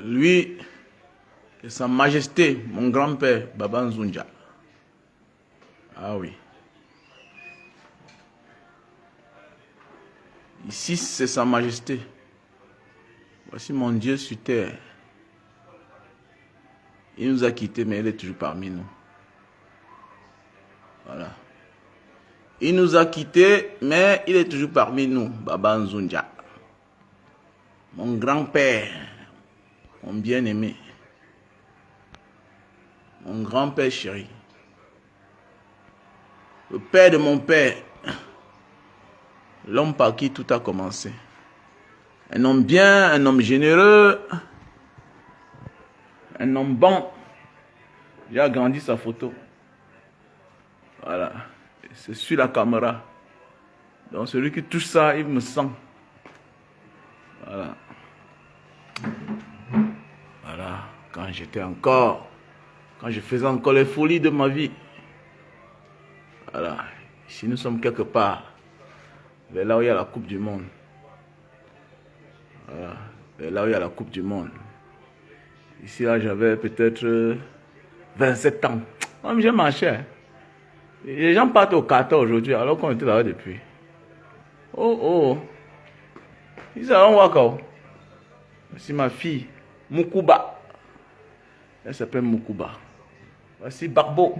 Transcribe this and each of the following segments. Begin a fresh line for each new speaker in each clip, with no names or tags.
Lui et Sa Majesté, mon grand-père, Baba Nzunja. Ah oui. Ici, c'est Sa Majesté. Voici mon Dieu sur terre. Il nous a quittés, mais il est toujours parmi nous. Voilà. Il nous a quittés, mais il est toujours parmi nous, Baba Nzunja. Mon grand-père, mon bien-aimé, mon grand-père chéri, le père de mon père, l'homme par qui tout a commencé. Un homme bien, un homme généreux, un homme bon. J'ai agrandi sa photo. Voilà. C'est sur la caméra. Donc celui qui touche ça, il me sent. Voilà. Voilà. Quand je faisais encore les folies de ma vie. Voilà. Ici, nous sommes quelque part. Vers là où il y a la Coupe du Monde. Voilà. Vers là où il y a la Coupe du Monde. Ici, là, j'avais peut-être 27 ans. Même j'ai marché. Hein. Les gens partent au Qatar aujourd'hui, alors qu'on était là depuis. Oh, oh. Ils ont Waka. Voici ma fille, Mukuba. Elle s'appelle Mukuba. Voici Barbo.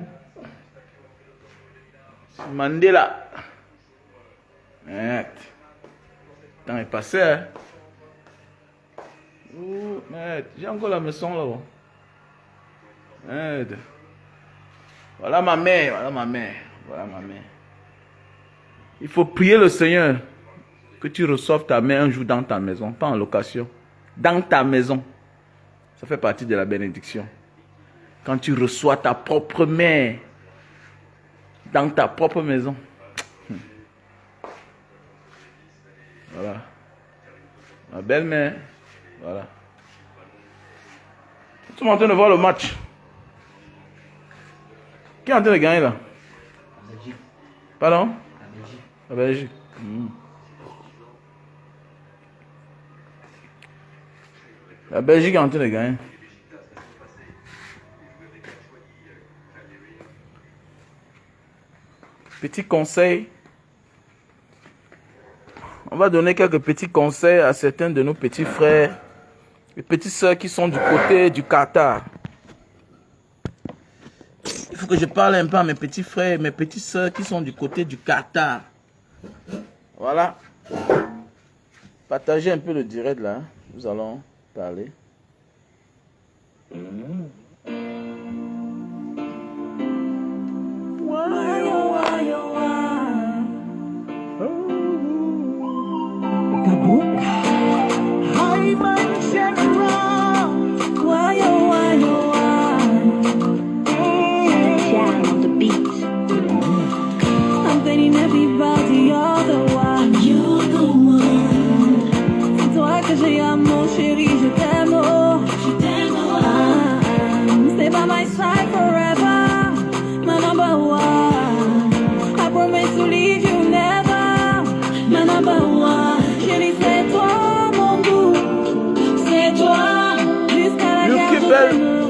C'est Mandela. Le temps est passé. Hein. Oh, j'ai encore la maison là-bas. Merde. Voilà ma mère, voilà ma mère, voilà ma mère. Il faut prier le Seigneur que tu reçoives ta mère un jour dans ta maison, pas en location. Dans ta maison. Ça fait partie de la bénédiction. Quand tu reçois ta propre mère dans ta propre maison. Voilà. Ma belle-mère. Voilà. Tu es en train de voir le match. Qui est en train de gagner là? La Belgique. Pardon? La Belgique. La Belgique. La Belgique est en train de gagner. Petit conseil. On va donner quelques petits conseils à certains de nos petits frères et petites sœurs qui sont du côté du Qatar. Il faut que je parle un peu à mes petits frères et mes petites sœurs qui sont du côté du Qatar. Voilà. Partagez un peu le direct là. Nous allons parler.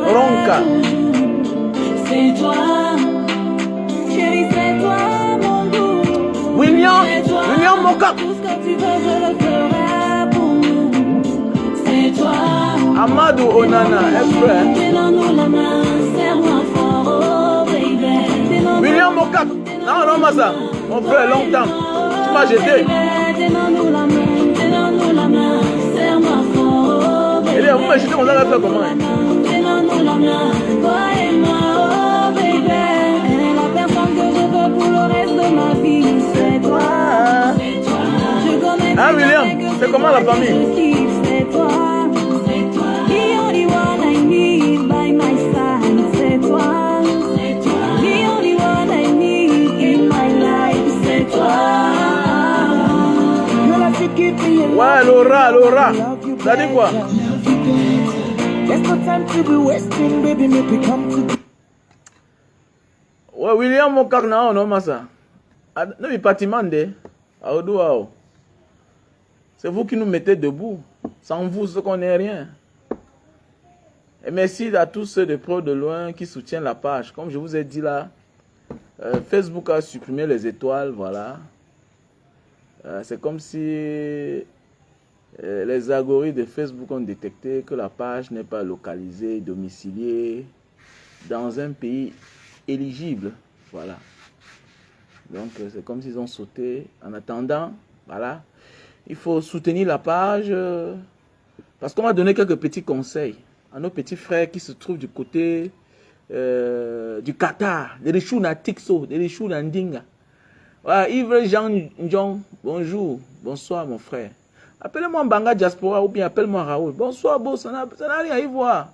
Ronca. C'est toi, chérie, c'est toi mon goût. William Moka. Tout ce que tu veux, je le ferai pour nous. C'est toi. Amadou Onana, un frère. Tenons-nous la main, serre-moi fort, oh baby. William Moka. Non, Massa. Mon frère, longtemps. Tu m'as jeté. Tenons-nous la main, serre-moi fort, oh baby. Vous me jetez, on va faire comment? Toi et moi, oh baby. La personne que je veux pour le reste de ma vie, c'est toi. Je connais pas. William, c'est comment la famille? C'est toi. The only one I need by my side, c'est toi. The only one I need in my life, c'est toi. Ouais, Laura. Ça dit quoi? There's no time to be wasting, baby, make we come to. Ouais, William Mokak na no masa. Ne mi patimande. C'est vous qui nous mettez debout. Sans vous, ce qu'on n'est rien.
Et merci à tous ceux de pro de loin qui soutiennent la page. Comme je vous ai dit là, Facebook a supprimé les étoiles, voilà. C'est comme si les algorithmes de Facebook ont détecté que la page n'est pas localisée, domiciliée dans un pays éligible, voilà. Donc c'est comme s'ils ont sauté. En attendant, voilà, il faut soutenir la page parce qu'on va donner quelques petits conseils à nos petits frères qui se trouvent du côté du Qatar, des Richou Natikso, des Richou Nandinga. Voilà, Yves Jean Njong, bonjour, bonsoir mon frère. Appelez-moi Mbanga Diaspora ou bien appelle-moi Raoul. Bonsoir, beau, ça n'a rien à y voir.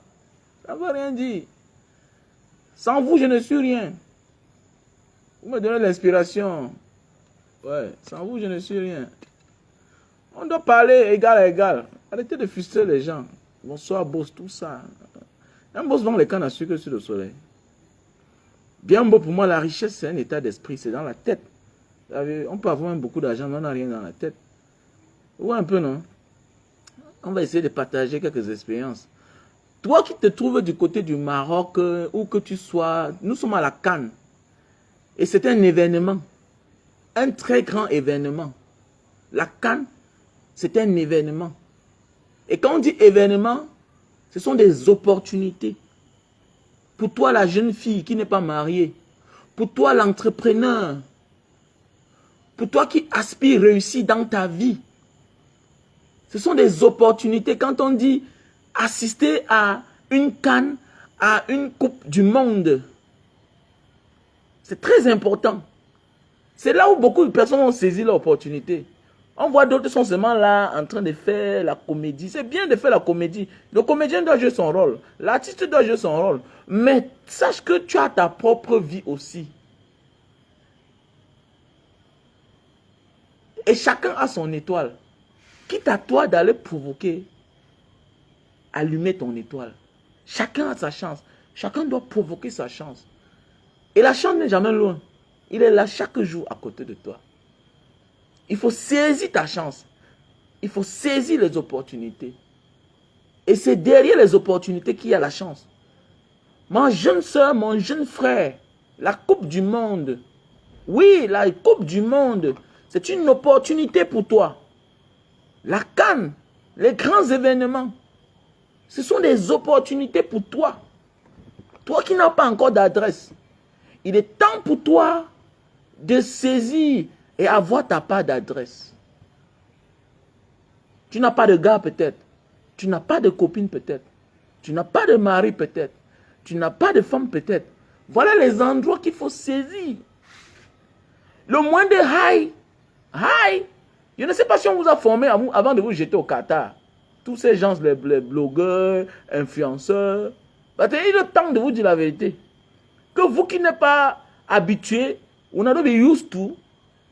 Ça ne veut rien dire. Sans vous, je ne suis rien. Vous me donnez l'inspiration. Ouais, sans vous, je ne suis rien. On doit parler égal à égal. Arrêtez de frustrer les gens. Bonsoir, boss, tout ça. Un boss vend les cannes à sucre sur le soleil. Bien beau pour moi, la richesse, c'est un état d'esprit. C'est dans la tête. On peut avoir beaucoup d'argent, mais on n'a rien dans la tête. Ouais, un peu, non? On va essayer de partager quelques expériences. Toi qui te trouves du côté du Maroc, où que tu sois, nous sommes à la Cannes. Et c'est un événement. Un très grand événement. La Cannes, c'est un événement. Et quand on dit événement, ce sont des opportunités. Pour toi, la jeune fille qui n'est pas mariée. Pour toi, l'entrepreneur. Pour toi qui aspires réussir dans ta vie. Ce sont des opportunités. Quand on dit assister à une CAN, à une Coupe du Monde, c'est très important. C'est là où beaucoup de personnes ont saisi l'opportunité. On voit d'autres sont seulement là en train de faire la comédie. C'est bien de faire la comédie. Le comédien doit jouer son rôle. L'artiste doit jouer son rôle. Mais sache que tu as ta propre vie aussi. Et chacun a son étoile. Quitte à toi d'aller provoquer, allumer ton étoile. Chacun a sa chance. Chacun doit provoquer sa chance. Et la chance n'est jamais loin. Il est là chaque jour à côté de toi. Il faut saisir ta chance. Il faut saisir les opportunités. Et c'est derrière les opportunités qu'il y a la chance. Ma jeune soeur, mon jeune frère, la Coupe du Monde. Oui, la Coupe du Monde. C'est une opportunité pour toi. La CAN, les grands événements, ce sont des opportunités pour toi. Toi qui n'as pas encore d'adresse, il est temps pour toi de saisir et avoir ta part d'adresse. Tu n'as pas de gars peut-être. Tu n'as pas de copine peut-être. Tu n'as pas de mari peut-être. Tu n'as pas de femme peut-être. Voilà les endroits qu'il faut saisir. Le moins de high. Je ne sais pas si on vous a formé avant de vous jeter au Qatar. Tous ces gens, les blogueurs, influenceurs. Il est le temps de vous dire la vérité. Que vous qui n'êtes pas habitués, on a be used to,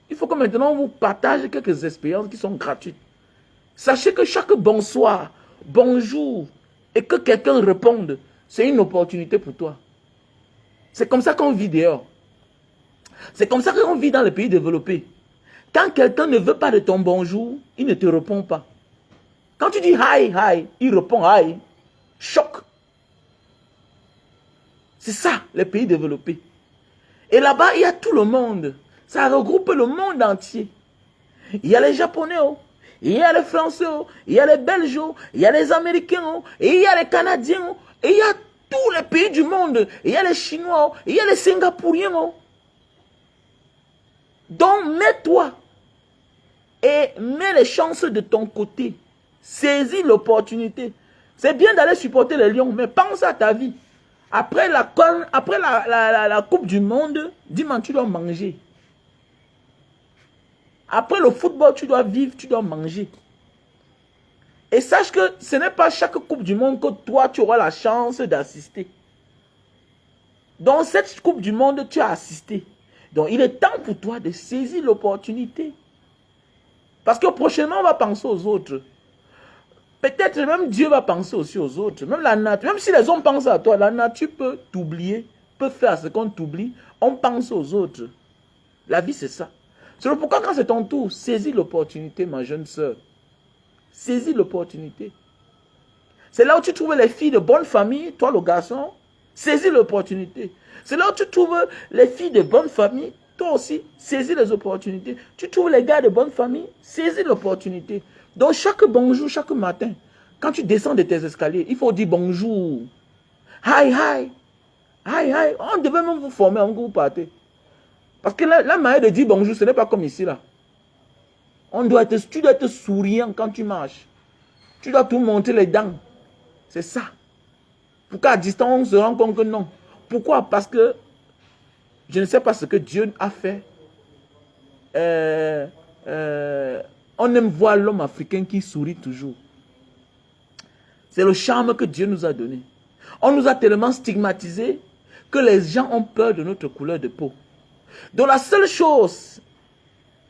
il faut que maintenant on vous partage quelques expériences qui sont gratuites. Sachez que chaque bonsoir, bonjour, et que quelqu'un réponde, c'est une opportunité pour toi. C'est comme ça qu'on vit dehors. C'est comme ça qu'on vit dans les pays développés. Quand quelqu'un ne veut pas de ton bonjour, il ne te répond pas. Quand tu dis hi, il répond hi. Choc. C'est ça, les pays développés. Et là-bas, il y a tout le monde. Ça regroupe le monde entier. Il y a les Japonais, il y a les Français, il y a les Belges, il y a les Américains, et il y a les Canadiens, et il y a tous les pays du monde. Il y a les Chinois, il y a les Singapouriens. Donc, mets-toi et mets les chances de ton côté. Saisis l'opportunité. C'est bien d'aller supporter les Lions, mais pense à ta vie. Après la Coupe du Monde, dis-moi, tu dois manger. Après le football, tu dois vivre, tu dois manger. Et sache que ce n'est pas chaque Coupe du Monde que toi, tu auras la chance d'assister. Dans cette Coupe du Monde, tu as assisté. Donc, il est temps pour toi de saisir l'opportunité. Parce que prochainement, on va penser aux autres. Peut-être même Dieu va penser aussi aux autres. Même la nature, même si les hommes pensent à toi, la nature peut t'oublier, peut faire ce qu'on t'oublie. On pense aux autres. La vie, c'est ça. C'est pourquoi quand c'est ton tour, saisis l'opportunité, ma jeune soeur. Saisis l'opportunité. C'est là où tu trouves les filles de bonne famille, toi le garçon, saisis l'opportunité. C'est là où tu trouves les filles de bonne famille, toi aussi, saisis les opportunités. Tu trouves les gars de bonne famille, saisis l'opportunité. Donc chaque bonjour, chaque matin, quand tu descends de tes escaliers, il faut dire bonjour. Hi, hi. Hi, hi. On devait même vous former avant que vous partez. Parce que la manière de dire bonjour, ce n'est pas comme ici là. Tu dois être souriant quand tu marches. Tu dois tout monter les dents. C'est ça. Pourquoi à distance on se rend compte que non? Pourquoi? Parce que je ne sais pas ce que Dieu a fait. On aime voir l'homme africain qui sourit toujours. C'est le charme que Dieu nous a donné. On nous a tellement stigmatisés que les gens ont peur de notre couleur de peau. Donc la seule chose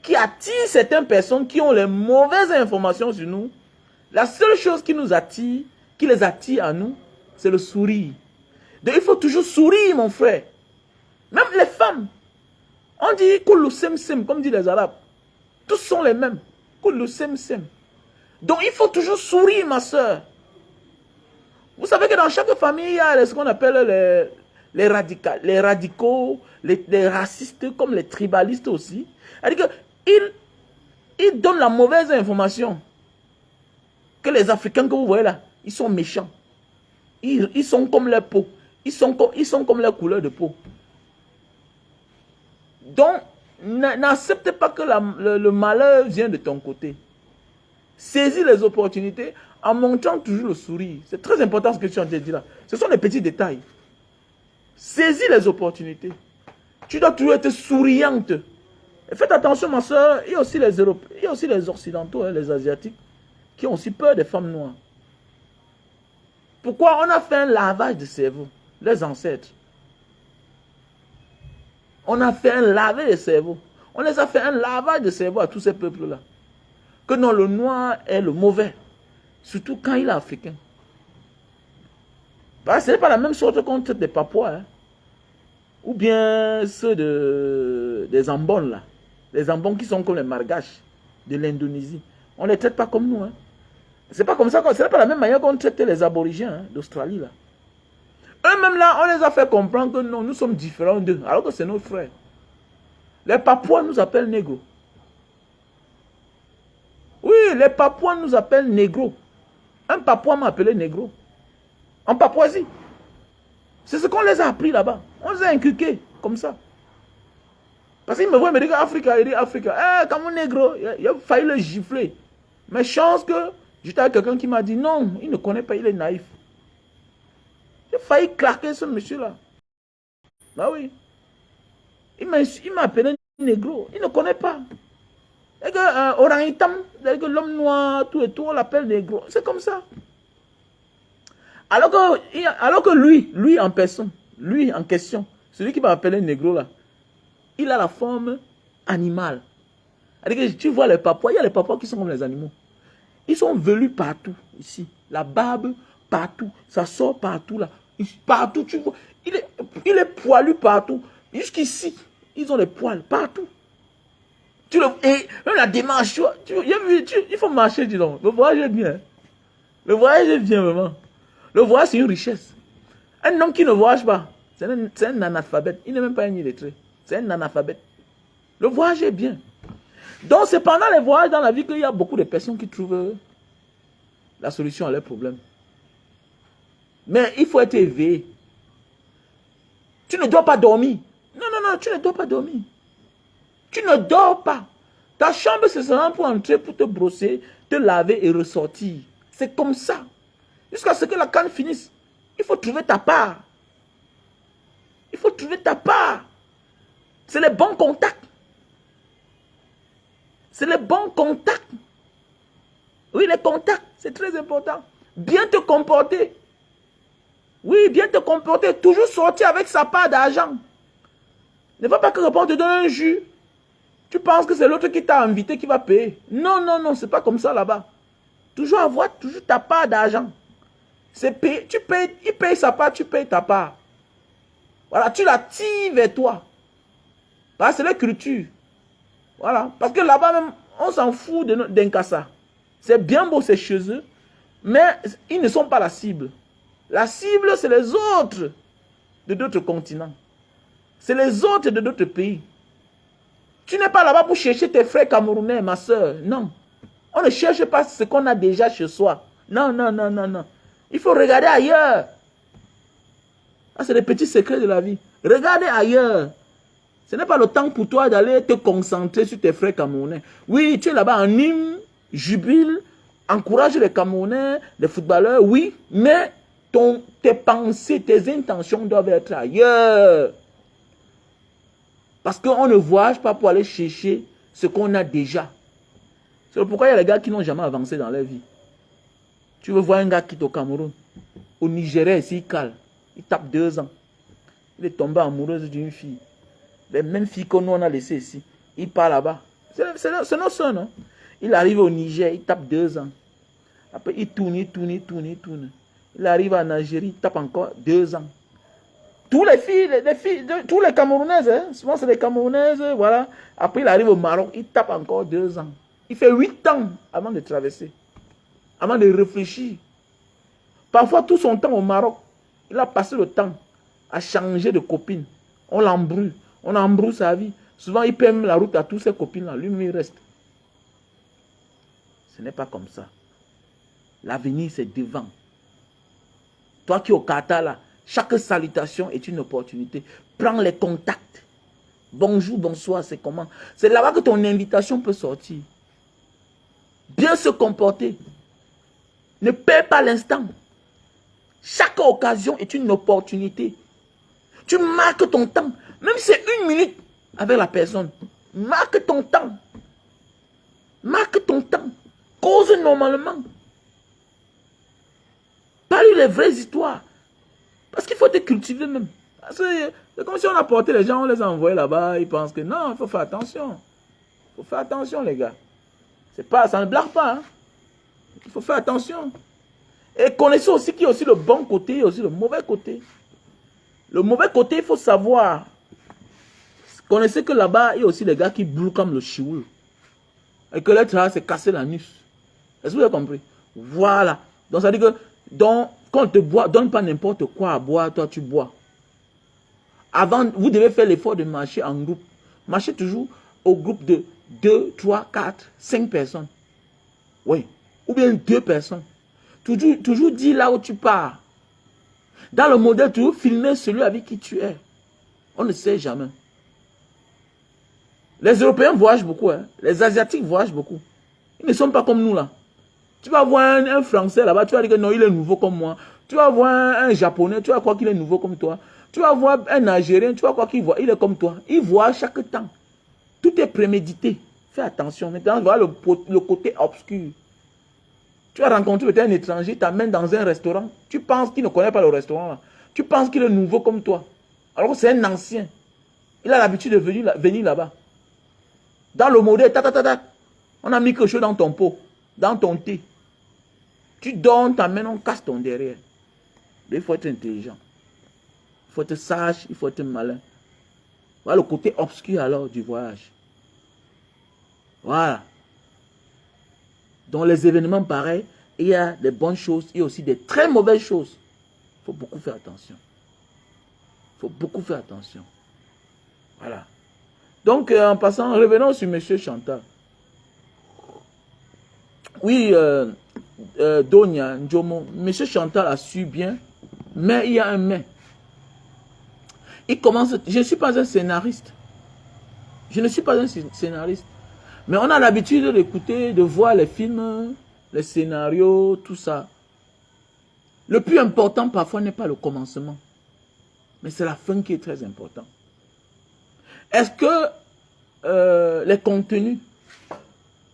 qui attire certaines personnes qui ont les mauvaises informations sur nous, la seule chose qui nous attire, qui les attire à nous, c'est le sourire. Donc il faut toujours sourire, mon frère. Même les femmes. On dit Koulou sem sem, comme disent les Arabes. Tous sont les mêmes. Koulou sem sem. Donc il faut toujours sourire, ma soeur. Vous savez que dans chaque famille, il y a ce qu'on appelle les radicaux, les racistes, comme les tribalistes aussi. C'est-à-dire qu'ils donnent la mauvaise information. Que les Africains que vous voyez là, ils sont méchants. Ils sont comme leur peau. Ils sont comme leur couleur de peau. Donc, n'accepte pas que le malheur vienne de ton côté. Saisis les opportunités en montrant toujours le sourire. C'est très important ce que tu as dit là. Ce sont les petits détails. Saisis les opportunités. Tu dois toujours être souriante. Et faites attention, ma soeur, il y a aussi les Européens, il y a aussi les Occidentaux, les Asiatiques, qui ont aussi peur des femmes noires. Pourquoi? On a fait un lavage de cerveau, les ancêtres. On a fait un lavage de cerveau. On les a fait un lavage de cerveau à tous ces peuples-là. Que non, le noir est le mauvais. Surtout quand il est africain. Parce que ce n'est pas la même sorte qu'on traite des Papouas. Hein. Ou bien ceux des Ambons là. Les Ambons qui sont comme les Margaches de l'Indonésie. On ne les traite pas comme nous. Hein. C'est pas comme ça, ce n'est pas la même manière qu'on traite les aborigènes hein, d'Australie là. Eux-mêmes là, on les a fait comprendre que non, nous sommes différents d'eux, alors que c'est nos frères. Les Papouas nous appellent négros. Oui, les Papouas nous appellent négros. Un Papouas m'a appelé négro. En Papouasie. C'est ce qu'on les a appris là-bas. On les a inculqués comme ça. Parce qu'il me voit me dire Africa, il dit Africa. Eh, comme un négro, il a failli le gifler. Mais chance que j'étais avec quelqu'un qui m'a dit non, il ne connaît pas, il est naïf. J'ai failli claquer ce monsieur-là. Ah oui. Il m'a appelé négro. Il ne connaît pas. Et que orang-hitam, l'homme noir, tout et tout, on l'appelle négro. C'est comme ça. Alors que lui en personne, lui en question, celui qui m'a appelé négro là, il a la forme animale. C'est-à-dire que tu vois les Papouas, il y a les Papouas qui sont comme les animaux. Ils sont velus partout, ici. La barbe, partout. Ça sort partout là. Partout, tu vois. Il est poilu partout. Jusqu'ici, ils ont les poils partout. Et même la démarche, il faut marcher, dis donc. Le voyage est bien. Le voyage est bien, vraiment. Le voyage, c'est une richesse. Un homme qui ne voyage pas, c'est un analphabète. Il n'est même pas un illettré. C'est un analphabète. Le voyage est bien. Donc, c'est pendant les voyages dans la vie qu'il y a beaucoup de personnes qui trouvent la solution à leurs problèmes. Mais il faut être éveillé. Tu ne dois pas dormir. Non, tu ne dois pas dormir. Tu ne dors pas. Ta chambre, c'est seulement pour entrer, pour te brosser, te laver et ressortir. C'est comme ça. Jusqu'à ce que la canne finisse. Il faut trouver ta part. Il faut trouver ta part. C'est les bons contacts. C'est les bons contacts. Oui, les contacts, c'est très important. Bien te comporter. Oui, bien te comporter. Toujours sortir avec sa part d'argent. Ne va pas que quelqu'un te donne un jus. Tu penses que c'est l'autre qui t'a invité qui va payer. Non, c'est pas comme ça là-bas. Toujours avoir ta part d'argent. C'est payer. Tu payes, il paye sa part, tu payes ta part. Voilà, tu la tires vers toi. Voilà, c'est la culture. Voilà, parce que là-bas même, on s'en fout d'un cassa. C'est bien beau, c'est chez eux. Mais ils ne sont pas la cible. La cible, c'est les autres de d'autres continents. C'est les autres de d'autres pays. Tu n'es pas là-bas pour chercher tes frères camerounais, ma soeur. Non. On ne cherche pas ce qu'on a déjà chez soi. Non, non, non, non, non. Il faut regarder ailleurs. Ah, c'est les petits secrets de la vie. Regardez ailleurs. Ce n'est pas le temps pour toi d'aller te concentrer sur tes frères camerounais. Oui, tu es là-bas en hymne, jubile, encourage les Camerounais, les footballeurs, oui, mais tes pensées, tes intentions doivent être ailleurs. Parce qu'on ne voyage pas pour aller chercher ce qu'on a déjà. C'est pourquoi il y a les gars qui n'ont jamais avancé dans leur vie. Tu veux voir un gars qui est au Cameroun, au Nigeria, ici, il cale. Il tape 2 ans. Il est tombé amoureuse d'une fille. Les mêmes filles que nous on a laissées ici. Il part là-bas. C'est nos soeurs, non? Il arrive au Niger, il tape 2 ans. Après, il tourne, il tourne, il tourne, il tourne. Il arrive en Algérie, il tape encore 2 ans. Tous les filles, tous les Camerounaises, hein, souvent c'est les Camerounaises, voilà. Après, il arrive au Maroc, il tape encore 2 ans. Il fait 8 ans avant de traverser, avant de réfléchir. Parfois, tout son temps au Maroc, il a passé le temps à changer de copine. On l'embrouille, on embrouille sa vie. Souvent, il perd la route à tous ses copines-là. Lui, il reste. Ce n'est pas comme ça. L'avenir, c'est devant. Toi qui es au Qatar, là, chaque salutation est une opportunité. Prends les contacts. Bonjour, bonsoir, c'est comment? C'est là-bas que ton invitation peut sortir. Bien se comporter. Ne perds pas l'instant. Chaque occasion est une opportunité. Tu marques ton temps. Même si c'est 1 minute avec la personne. Marque ton temps. Marque ton temps. Cause normalement. Parle les vraies histoires. Parce qu'il faut te cultiver même. C'est comme si on apportait les gens, on les a envoyés là-bas. Ils pensent que non, il faut faire attention. Il faut faire attention, les gars. C'est pas, ça ne blague pas. Hein. Il faut faire attention. Et connaissez aussi qu'il y a aussi le bon côté et aussi le mauvais côté. Le mauvais côté, il faut savoir. Connaissez que là-bas, il y a aussi les gars qui brûlent comme le chioul. Et que leur travail, c'est casser l'anus. Est-ce que vous avez compris? Voilà. Donc, ça veut dire que quand on te boit, donne pas n'importe quoi à boire, toi tu bois. Avant, vous devez faire l'effort de marcher en groupe. Marchez toujours au groupe de 2, 3, 4, 5 personnes. Oui. Ou bien 2 personnes. Toujours dis là où tu pars. Dans le modèle, toujours filmer celui avec qui tu es. On ne sait jamais. Les Européens voyagent beaucoup. Hein. Les Asiatiques voyagent beaucoup. Ils ne sont pas comme nous là. Tu vas voir un Français là-bas, tu vas dire que non, il est nouveau comme moi. Tu vas voir un Japonais, tu vas croire qu'il est nouveau comme toi. Tu vas voir un Algérien, tu vas croire qu'il est comme toi. Il voit chaque temps. Tout est prémédité. Fais attention. Maintenant, voilà le côté obscur. Tu vas rencontrer peut-être un étranger, t'amène dans un restaurant. Tu penses qu'il ne connaît pas le restaurant là. Tu penses qu'il est nouveau comme toi. Alors que c'est un ancien. Il a l'habitude de venir là-bas. Dans le modèle, on a mis quelque chose dans ton pot, dans ton thé. Tu donnes ta main, on casse ton derrière. Mais il faut être intelligent. Il faut être sage, il faut être malin. Voilà le côté obscur alors du voyage. Voilà. Dans les événements pareils, il y a des bonnes choses, il y a aussi des très mauvaises choses. Il faut beaucoup faire attention. Il faut beaucoup faire attention. Voilà. Donc, en passant, revenons sur M. Chantal. Oui, Donia Njomo, M. Chantal a su bien, mais il y a un mais. Il commence, je ne suis pas un scénariste. Je ne suis pas un scénariste. Mais on a l'habitude d'écouter, de voir les films, les scénarios, tout ça. Le plus important parfois n'est pas le commencement, mais c'est la fin qui est très important. Est-ce que les contenus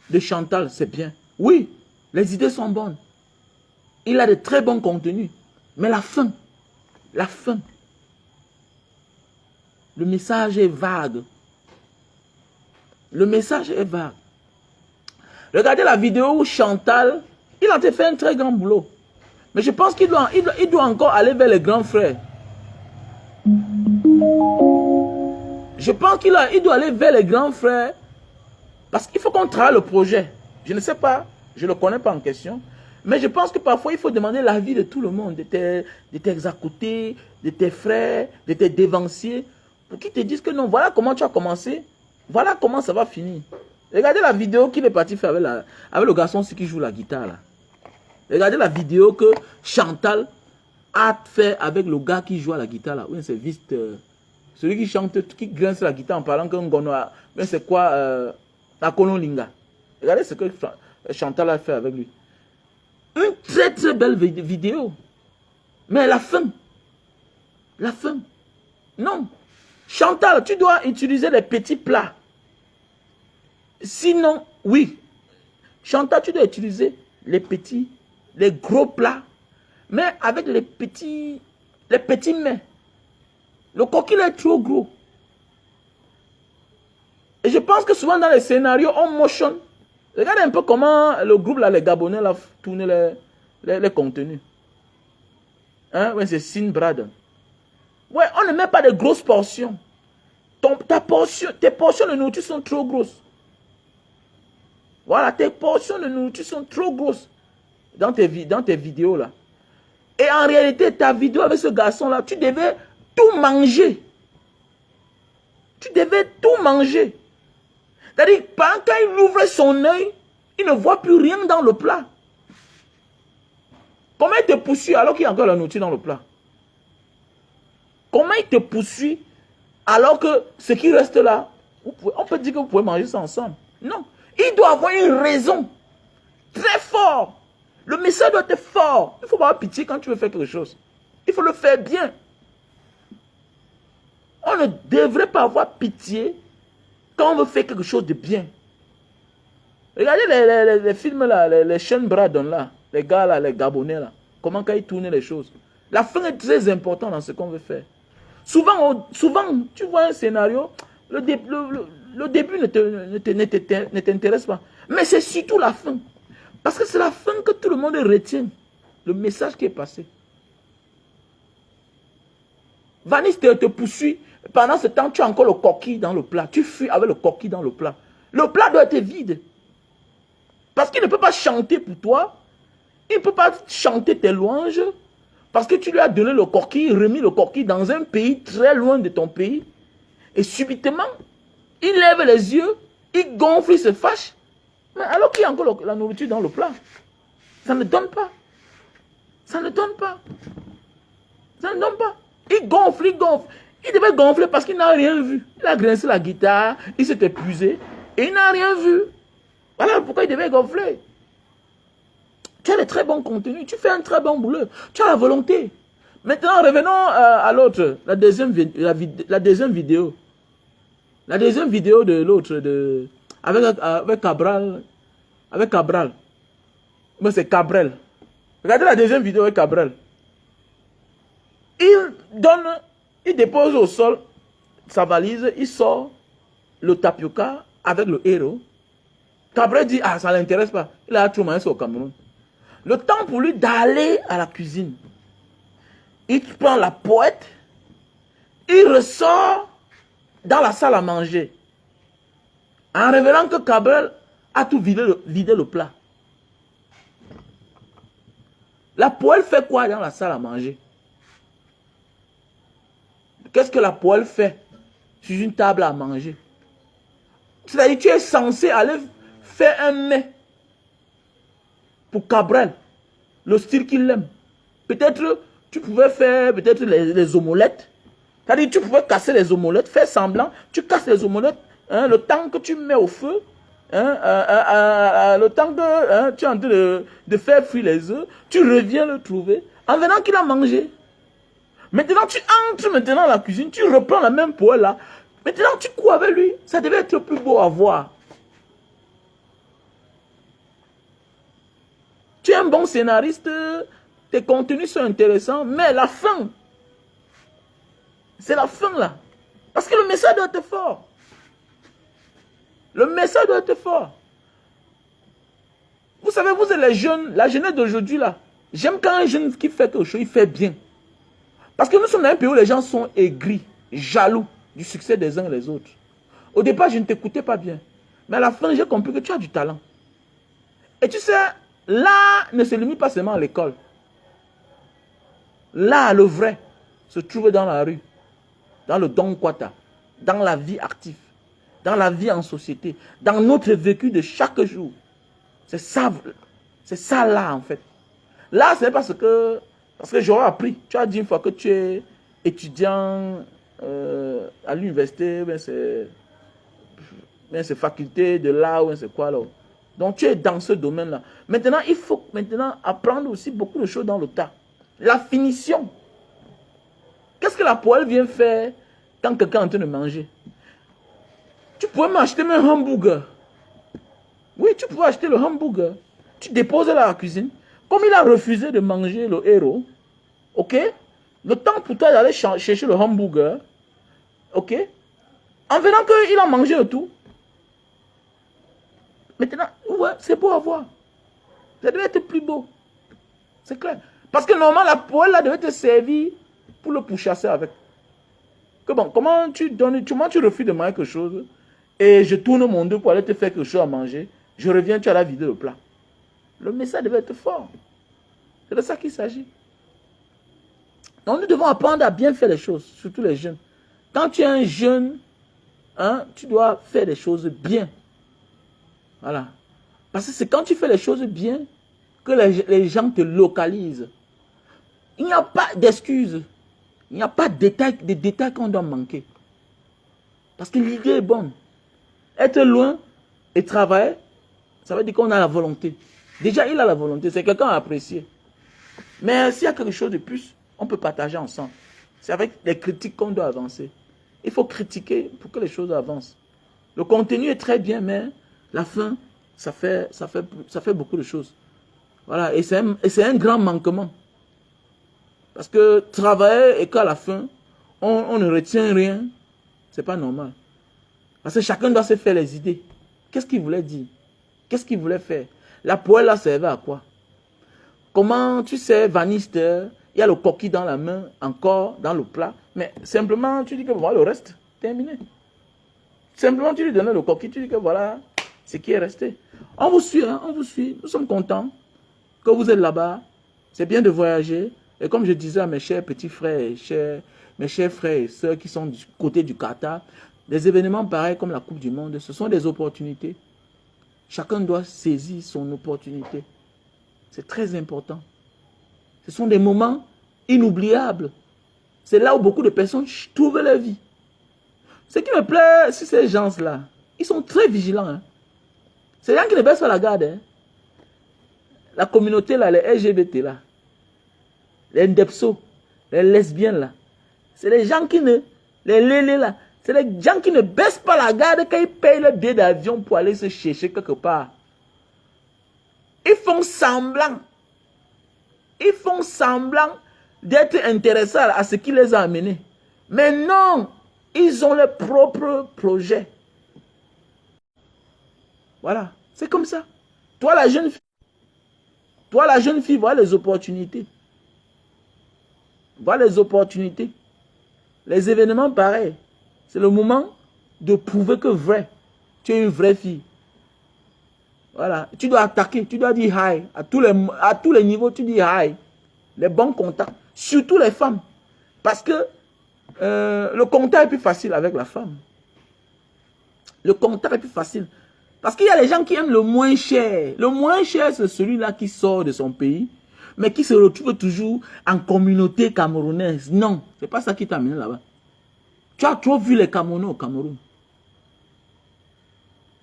de Chantal, c'est bien? Oui, les idées sont bonnes. Il a de très bons contenus. Mais la fin, le message est vague. Le message est vague. Regardez la vidéo où Chantal, il a fait un très grand boulot. Mais je pense qu'il doit encore aller vers les grands frères. Je pense qu'il doit aller vers les grands frères. Parce qu'il faut qu'on travaille le projet. Je ne sais pas, je ne le connais pas en question. Mais je pense que parfois, il faut demander l'avis de tout le monde, de tes à côté, de tes frères, de tes dévanciers, pour qu'ils te disent que non, voilà comment tu as commencé, voilà comment ça va finir. Regardez la vidéo qu'il est parti faire avec le garçon qui joue la guitare. Là. Regardez la vidéo que Chantal a fait avec le gars qui joue à la guitare. Là. Oui, c'est Viste. Celui qui chante, qui grince la guitare en parlant qu'un gono a... Mais c'est quoi la Kololinga. Regardez ce que Chantal a fait avec lui. Une très très belle vidéo. Mais la fin. La fin. Non. Chantal, tu dois utiliser les petits plats. Sinon, oui. Chantal, tu dois utiliser les petits, les gros plats. Mais avec les petits mets. Le coquille est trop gros. Et je pense que souvent dans les scénarios, on motionne. Regardez un peu comment le groupe, là, les Gabonais, là, tournent les contenus. Hein? Ouais, c'est Sin Brad. Ouais, on ne met pas de grosses portions. Tes portions de nourriture sont trop grosses. Voilà, tes portions de nourriture sont trop grosses dans tes vidéos, là. Et en réalité, ta vidéo avec ce garçon-là, tu devais tout manger. Tu devais tout manger. C'est-à-dire, pendant qu'il ouvre son œil, il ne voit plus rien dans le plat. Comment il te poursuit alors qu'il y a encore la nourriture dans le plat? Comment il te poursuit alors que ce qui reste là, on peut dire que vous pouvez manger ça ensemble. Non. Il doit avoir une raison très forte. Le message doit être fort. Il ne faut pas avoir pitié quand tu veux faire quelque chose. Il faut le faire bien. On ne devrait pas avoir pitié quand on veut faire quelque chose de bien. Regardez les films là, les chaînes Bradon là, les gars là, les Gabonais là, comment quand ils tournent les choses. La fin est très importante dans ce qu'on veut faire. Souvent, tu vois un scénario, le début ne t'intéresse pas. Mais c'est surtout la fin. Parce que c'est la fin que tout le monde retient. Le message qui est passé. Vanis te poursuit. Pendant ce temps, tu as encore le coquille dans le plat. Tu fuis avec le coquille dans le plat. Le plat doit être vide. Parce qu'il ne peut pas chanter pour toi. Il ne peut pas chanter tes louanges. Parce que tu lui as donné le coquille, remis le coquille dans un pays très loin de ton pays. Et subitement, il lève les yeux, il gonfle, il se fâche. Mais alors qu'il y a encore la nourriture dans le plat. Ça ne donne pas. Ça ne donne pas. Ça ne donne pas. Il gonfle, il gonfle. Il devait gonfler parce qu'il n'a rien vu. Il a grincé la guitare, il s'est épuisé et il n'a rien vu. Voilà pourquoi il devait gonfler. Tu as de très bons contenus, tu fais un très bon boulot, tu as la volonté. Maintenant, revenons à l'autre, la deuxième vidéo. La deuxième vidéo de l'autre, avec Cabral. Avec Cabral. Mais c'est Cabrel. Regardez la deuxième vidéo avec Cabral. Il dépose au sol sa valise, il sort le tapioca avec le héros. Cabral dit, ah, ça ne l'intéresse pas. Il a trop mal au Cameroun. Le temps pour lui d'aller à la cuisine. Il prend la poêle, il ressort dans la salle à manger. En révélant que Cabral a tout vidé le plat. La poêle fait quoi dans la salle à manger? Qu'est-ce que la poêle fait sur une table à manger? C'est-à-dire que tu es censé aller faire un mets pour Cabral, le style qu'il aime. Peut-être tu pouvais faire les omelettes. C'est-à-dire tu pouvais casser les omelettes, faire semblant, tu casses les omelettes, hein, le temps que tu mets au feu, hein, le temps que tu es en train de faire frire les œufs, tu reviens le trouver en venant qu'il a mangé. Maintenant, tu entres maintenant dans la cuisine, tu reprends la même poêle là. Maintenant, tu cours avec lui. Ça devait être plus beau à voir. Tu es un bon scénariste, tes contenus sont intéressants, mais la fin, c'est la fin là. Parce que le message doit être fort. Le message doit être fort. Vous savez, vous êtes les jeunes, la jeunesse d'aujourd'hui là. J'aime quand un jeune qui fait quelque chose, il fait bien. Parce que nous sommes dans un pays où les gens sont aigris, jaloux du succès des uns et des autres. Au départ, je ne t'écoutais pas bien. Mais à la fin, j'ai compris que tu as du talent. Et tu sais, L'art ne se limite pas seulement à l'école. L'art, le vrai, se trouve dans la rue, dans le Don Quata, dans la vie active, dans la vie en société, dans notre vécu de chaque jour. C'est ça l'art en fait. L'art, c'est parce que j'aurais appris. Tu as dit une fois que tu es étudiant à l'université, c'est faculté de l'art, c'est quoi là. Donc tu es dans ce domaine-là. Maintenant, il faut apprendre aussi beaucoup de choses dans le tas. La finition. Qu'est-ce que la poêle vient faire quand quelqu'un est en train de manger? Tu pourrais m'acheter un hamburger. Oui, tu pourrais acheter le hamburger. Tu déposes à la cuisine. Comme il a refusé de manger le héros, ok? Le temps pour toi d'aller chercher le hamburger, ok? En venant qu'il a mangé le tout. Maintenant, ouais, c'est beau à voir. Ça devait être plus beau. C'est clair. Parce que normalement, la poêle là devait te servir pour le pourchasser avec. Que bon, comment tu refuses de manger quelque chose et je tourne mon dos pour aller te faire quelque chose à manger, je reviens, tu as la vider le plat. Le message devait être fort. C'est de ça qu'il s'agit. Donc nous devons apprendre à bien faire les choses, surtout les jeunes. Quand tu es un jeune, hein, tu dois faire les choses bien. Voilà. Parce que c'est quand tu fais les choses bien que les gens te localisent. Il n'y a pas d'excuses. Il n'y a pas de détails qu'on doit manquer. Parce que l'idée est bonne. Être loin et travailler, ça veut dire qu'on a la volonté. Déjà, il a la volonté. C'est quelqu'un à apprécier. Mais s'il y a quelque chose de plus, on peut partager ensemble. C'est avec les critiques qu'on doit avancer. Il faut critiquer pour que les choses avancent. Le contenu est très bien, mais la fin, ça fait beaucoup de choses. Voilà. Et c'est un grand manquement. Parce que travailler et qu'à la fin, on ne retient rien, c'est pas normal. Parce que chacun doit se faire les idées. Qu'est-ce qu'il voulait dire? Qu'est-ce qu'il voulait faire? La poêle là servait à quoi? Comment tu sais, vaniste, il y a le coquille dans la main, encore dans le plat, mais simplement tu dis que voilà le reste, terminé. Simplement tu lui donnes le coquille, tu dis que voilà ce qui est resté. On vous suit, hein, on vous suit. Nous sommes contents que vous êtes là-bas. C'est bien de voyager. Et comme je disais à mes chers petits frères et mes chers frères et sœurs qui sont du côté du Qatar, des événements pareils comme la Coupe du Monde, ce sont des opportunités. Chacun doit saisir son opportunité. C'est très important. Ce sont des moments inoubliables. C'est là où beaucoup de personnes trouvent leur vie. Ce qui me plaît, c'est ces gens-là. Ils sont très vigilants. Hein. C'est des gens qui ne baissent pas la garde. Hein. La communauté, là, les LGBT, là, les ndepso, les lesbiennes, là, c'est les gens qui ne... Les lélés, là, c'est les gens qui ne baissent pas la garde quand ils payent le billet d'avion pour aller se chercher quelque part. Ils font semblant. Ils font semblant d'être intéressés à ce qui les a amenés. Mais non, ils ont leurs propres projets. Voilà, c'est comme ça. Toi la jeune fille, vois les opportunités. Vois les opportunités. Les événements pareils. C'est le moment de prouver que vrai, tu es une vraie fille. Voilà, tu dois attaquer, tu dois dire hi. À tous les niveaux, tu dis hi. Les bons contacts, surtout les femmes. Parce que le contact est plus facile avec la femme. Le contact est plus facile. Parce qu'il y a les gens qui aiment le moins cher. Le moins cher, c'est celui-là qui sort de son pays, mais qui se retrouve toujours en communauté camerounaise. Non, c'est pas ça qui t'a amené là-bas. Tu as trop vu les Camerounais au Cameroun.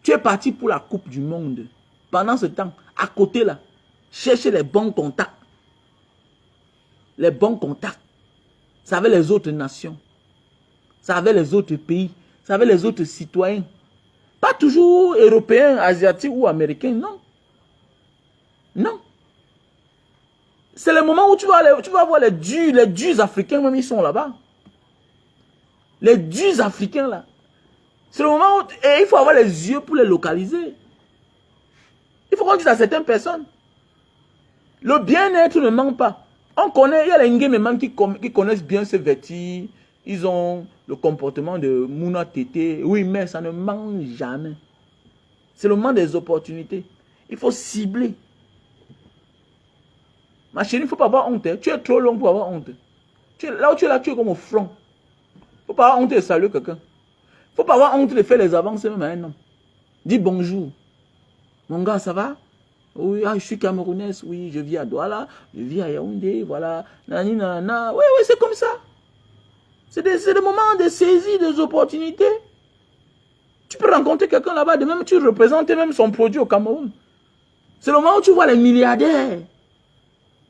Tu es parti pour la Coupe du Monde. Pendant ce temps, à côté là, cherchez les bons contacts. Les bons contacts. Ça avec les autres nations. Ça avec les autres pays. Ça avec les autres citoyens. Pas toujours européens, asiatiques ou américains, non. Non. C'est le moment où tu vas voir les dieux africains, même ils sont là-bas. Les dieux africains là. C'est le moment où il faut avoir les yeux pour les localiser. Il faut qu'on dise à certaines personnes. Le bien-être ne manque pas. On connaît, il y a les Nguéméman qui connaissent bien ce vêtis. Ils ont le comportement de Mouna Tété. Oui, mais ça ne manque jamais. C'est le moment des opportunités. Il faut cibler. Ma chérie, il ne faut pas avoir honte. Hein. Tu es trop long pour avoir honte. Là où tu es là, tu es comme au front. Il ne faut pas avoir honte de saluer quelqu'un. Il ne faut pas avoir honte de faire les avances même à un homme. Dis bonjour. Mon gars, ça va? Oui, je suis camerounaise. Oui, je vis à Douala. Je vis à Yaoundé. Voilà. Nani, nana. Oui, oui, c'est comme ça. C'est des moments de saisie, des opportunités. Tu peux rencontrer quelqu'un là-bas, de même tu représentes même son produit au Cameroun. C'est le moment où tu vois les milliardaires.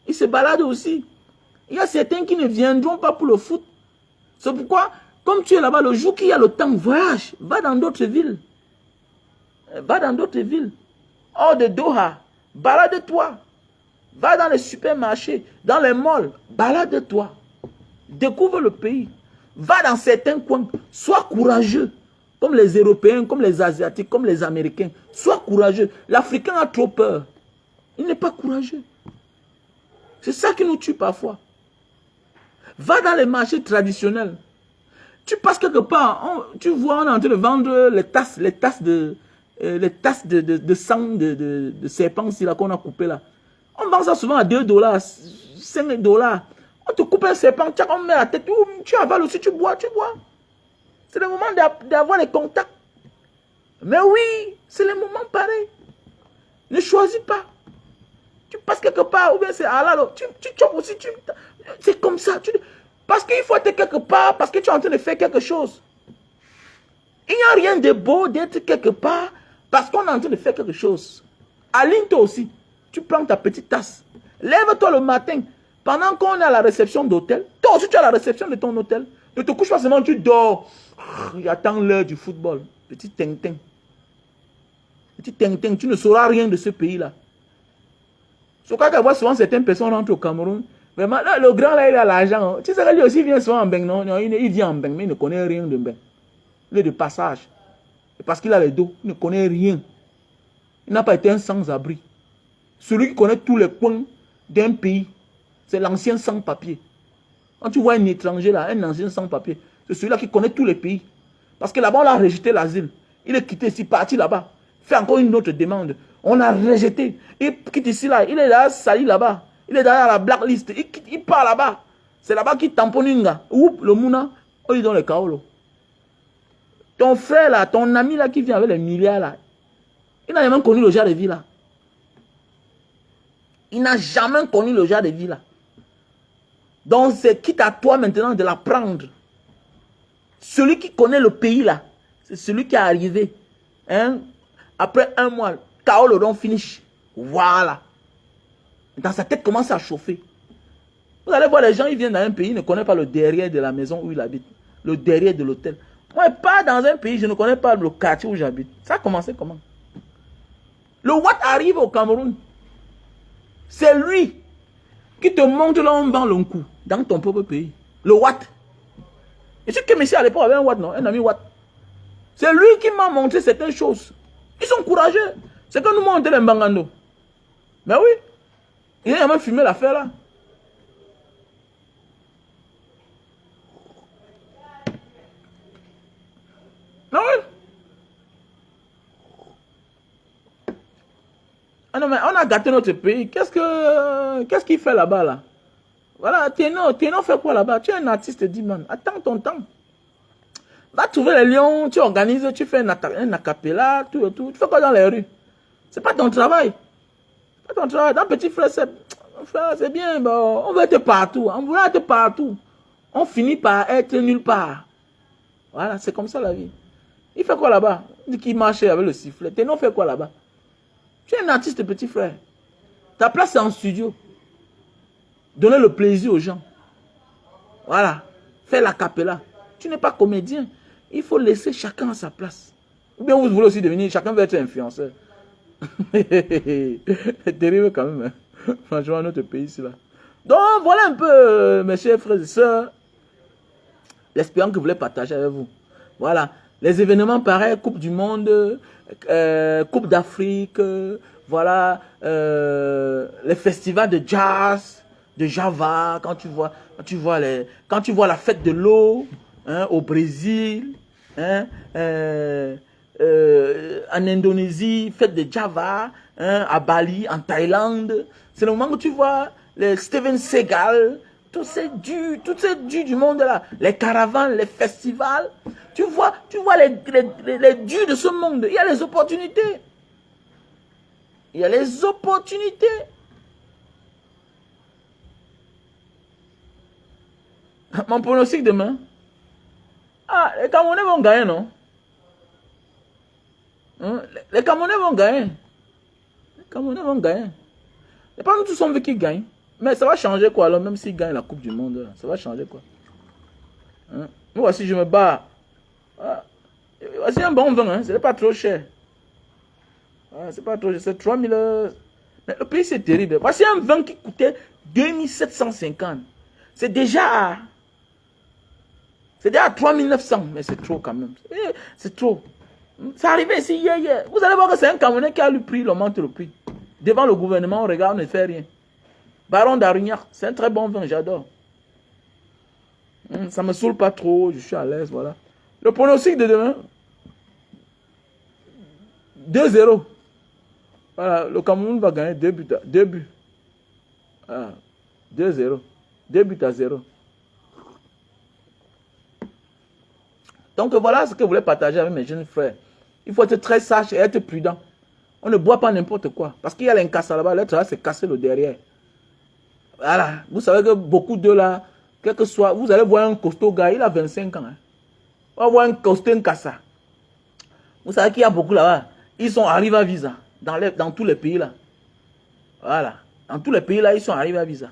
Ils se baladent aussi. Il y a certains qui ne viendront pas pour le foot. C'est pourquoi, comme tu es là-bas, le jour qu'il y a le temps, voyage. Va dans d'autres villes. Va dans d'autres villes. Hors de Doha. Balade-toi. Va dans les supermarchés, dans les malls. Balade-toi. Découvre le pays. Va dans certains coins. Sois courageux. Comme les Européens, comme les Asiatiques, comme les Américains. Sois courageux. L'Africain a trop peur. Il n'est pas courageux. C'est ça qui nous tue parfois. Va dans les marchés traditionnels. Tu passes quelque part, tu vois, on est en train de vendre les tasses de sang de serpent qu'on a coupé là. On vend ça souvent à 2 $, 5 $. On te coupe un serpent, on met la tête, tu avales aussi, tu bois. C'est le moment d'avoir les contacts. Mais oui, c'est le moment pareil. Ne choisis pas. Tu passes quelque part, ou bien c'est halal, tu chopes aussi, c'est comme ça. Parce qu'il faut être quelque part, parce que tu es en train de faire quelque chose. Il n'y a rien de beau d'être quelque part, parce qu'on est en train de faire quelque chose. Aligne-toi aussi. Tu prends ta petite tasse. Lève-toi le matin. Pendant qu'on est à la réception d'hôtel, toi aussi tu es à la réception de ton hôtel. Ne te couches pas seulement, tu dors. Il attend l'heure du football. Petit tintin. Petit tintin, tu ne sauras rien de ce pays-là. C'est quand on voit souvent certaines personnes rentrent au Cameroun. Vraiment, là, le grand là, il a l'argent. Tu sais que lui aussi vient souvent en Beng, non? Il vient en Beng, mais il ne connaît rien de Beng. Il est de passage. Et parce qu'il a les dos, il ne connaît rien. Il n'a pas été un sans-abri. Celui qui connaît tous les coins d'un pays, c'est l'ancien sans-papier. Quand tu vois un étranger là, un ancien sans-papier, c'est celui-là qui connaît tous les pays. Parce que là-bas, on a rejeté l'asile. Il est quitté ici, parti là-bas. Fait encore une autre demande. On a rejeté. Il quitte ici là. Il est là, sali là-bas. Il est derrière la blacklist. Il part là-bas. C'est là-bas qu'il tamponne une gars. Oups, le mouna. On lui donne le kaolo. Ton frère là, ton ami là qui vient avec les milliards là, il n'a jamais connu le genre de vie là. Il n'a jamais connu le genre de vie là. Donc c'est quitte à toi maintenant de l'apprendre. Celui qui connaît le pays là, c'est celui qui est arrivé. Hein? Après un mois, kaolo don finish. Voilà. Dans sa tête commence à chauffer. Vous allez voir les gens, ils viennent dans un pays, ils ne connaissent pas le derrière de la maison où ils habitent. Le derrière de l'hôtel. Moi, pas dans un pays, je ne connais pas le quartier où j'habite. Ça a commencé comment? Le Watt arrive au Cameroun. C'est lui qui te montre là où on vend le coup dans ton propre pays. Le Watt. Et ce que monsieur à l'époque avait un Watt, non? Un ami Watt. C'est lui qui m'a montré certaines choses. Ils sont courageux. C'est que nous montons les Mbangando. Mais oui. Il a même fumé l'affaire là. Non, oui. Ah non, mais on a gâté notre pays. Qu'est-ce qu'il fait là-bas là? Voilà, Ténor fait quoi là-bas? Tu es un artiste, dis man. Attends ton temps. Va trouver les lions, tu organises, tu fais un acapella, tout. Tu fais quoi dans les rues? C'est pas ton travail. C'est pas ton travail. Dans Petit Frère, c'est bien, bon, on veut être partout. On veut être partout. On finit par être nulle part. Voilà, c'est comme ça la vie. Il fait quoi là-bas? Il dit qu'il marchait avec le sifflet. Ténor fait quoi là-bas? Tu es un artiste, Petit Frère. Ta place c'est en studio. Donner le plaisir aux gens. Voilà. Fais la capella. Tu n'es pas comédien. Il faut laisser chacun à sa place. Ou bien vous voulez aussi devenir, chacun veut être influenceur. C'est terrible quand même. Hein? Franchement, notre pays ici là. Donc voilà un peu, mes chers frères et sœurs, l'espérance que je voulais partager avec vous. Voilà. Les événements pareils, Coupe du Monde, Coupe d'Afrique, voilà, les festivals de jazz, de Java, quand tu vois la fête de l'eau, hein, au Brésil, hein, en Indonésie, fête de Java, hein, à Bali, en Thaïlande. C'est le moment où tu vois les Steven Seagal, tous ces dieux du monde là, les caravanes, les festivals. Tu vois les dieux de ce monde. Il y a les opportunités. Il y a les opportunités. Mon pronostic demain. Ah, les Camerounais vont gagner, non? Les Camerounais vont gagner. Les Camerounais vont gagner. Et pas nous tous on veut qu'ils gagnent. Mais ça va changer quoi alors, même s'ils gagnent la Coupe du Monde, ça va changer quoi? Moi aussi je me bats. Voici un bon vin, hein. Ce n'est pas trop cher. C'est pas trop cher, c'est 3000. Mais le prix c'est terrible. Voici un vin qui coûtait 2750. C'est déjà à 3900. Mais c'est trop quand même. C'est trop. C'est arrivé ici hier. Vous allez voir que c'est un Camerounais qui a le prix, l'augmente le prix. Devant le gouvernement, on regarde, on ne fait rien. Baron d'Arignac, c'est un très bon vin, j'adore. Ça ne me saoule pas trop, je suis à l'aise, voilà. Le pronostic de demain, 2-0. Voilà, le Cameroun va gagner 2 buts. 2 buts. 2-0. 2 buts à 0. Donc voilà ce que je voulais partager avec mes jeunes frères. Il faut être très sage et être prudent. On ne boit pas n'importe quoi. Parce qu'il y a l'incassa là-bas, l'autre là, c'est casser le derrière. Voilà. Vous savez que beaucoup d'eux là, quel que soit, vous allez voir un costaud gars, il a 25 ans. Hein. On va voir un costaud, un cassa. Vous savez qu'il y a beaucoup là-bas. Ils sont arrivés à visa. Dans tous les pays là. Voilà. Dans tous les pays là, ils sont arrivés à visa.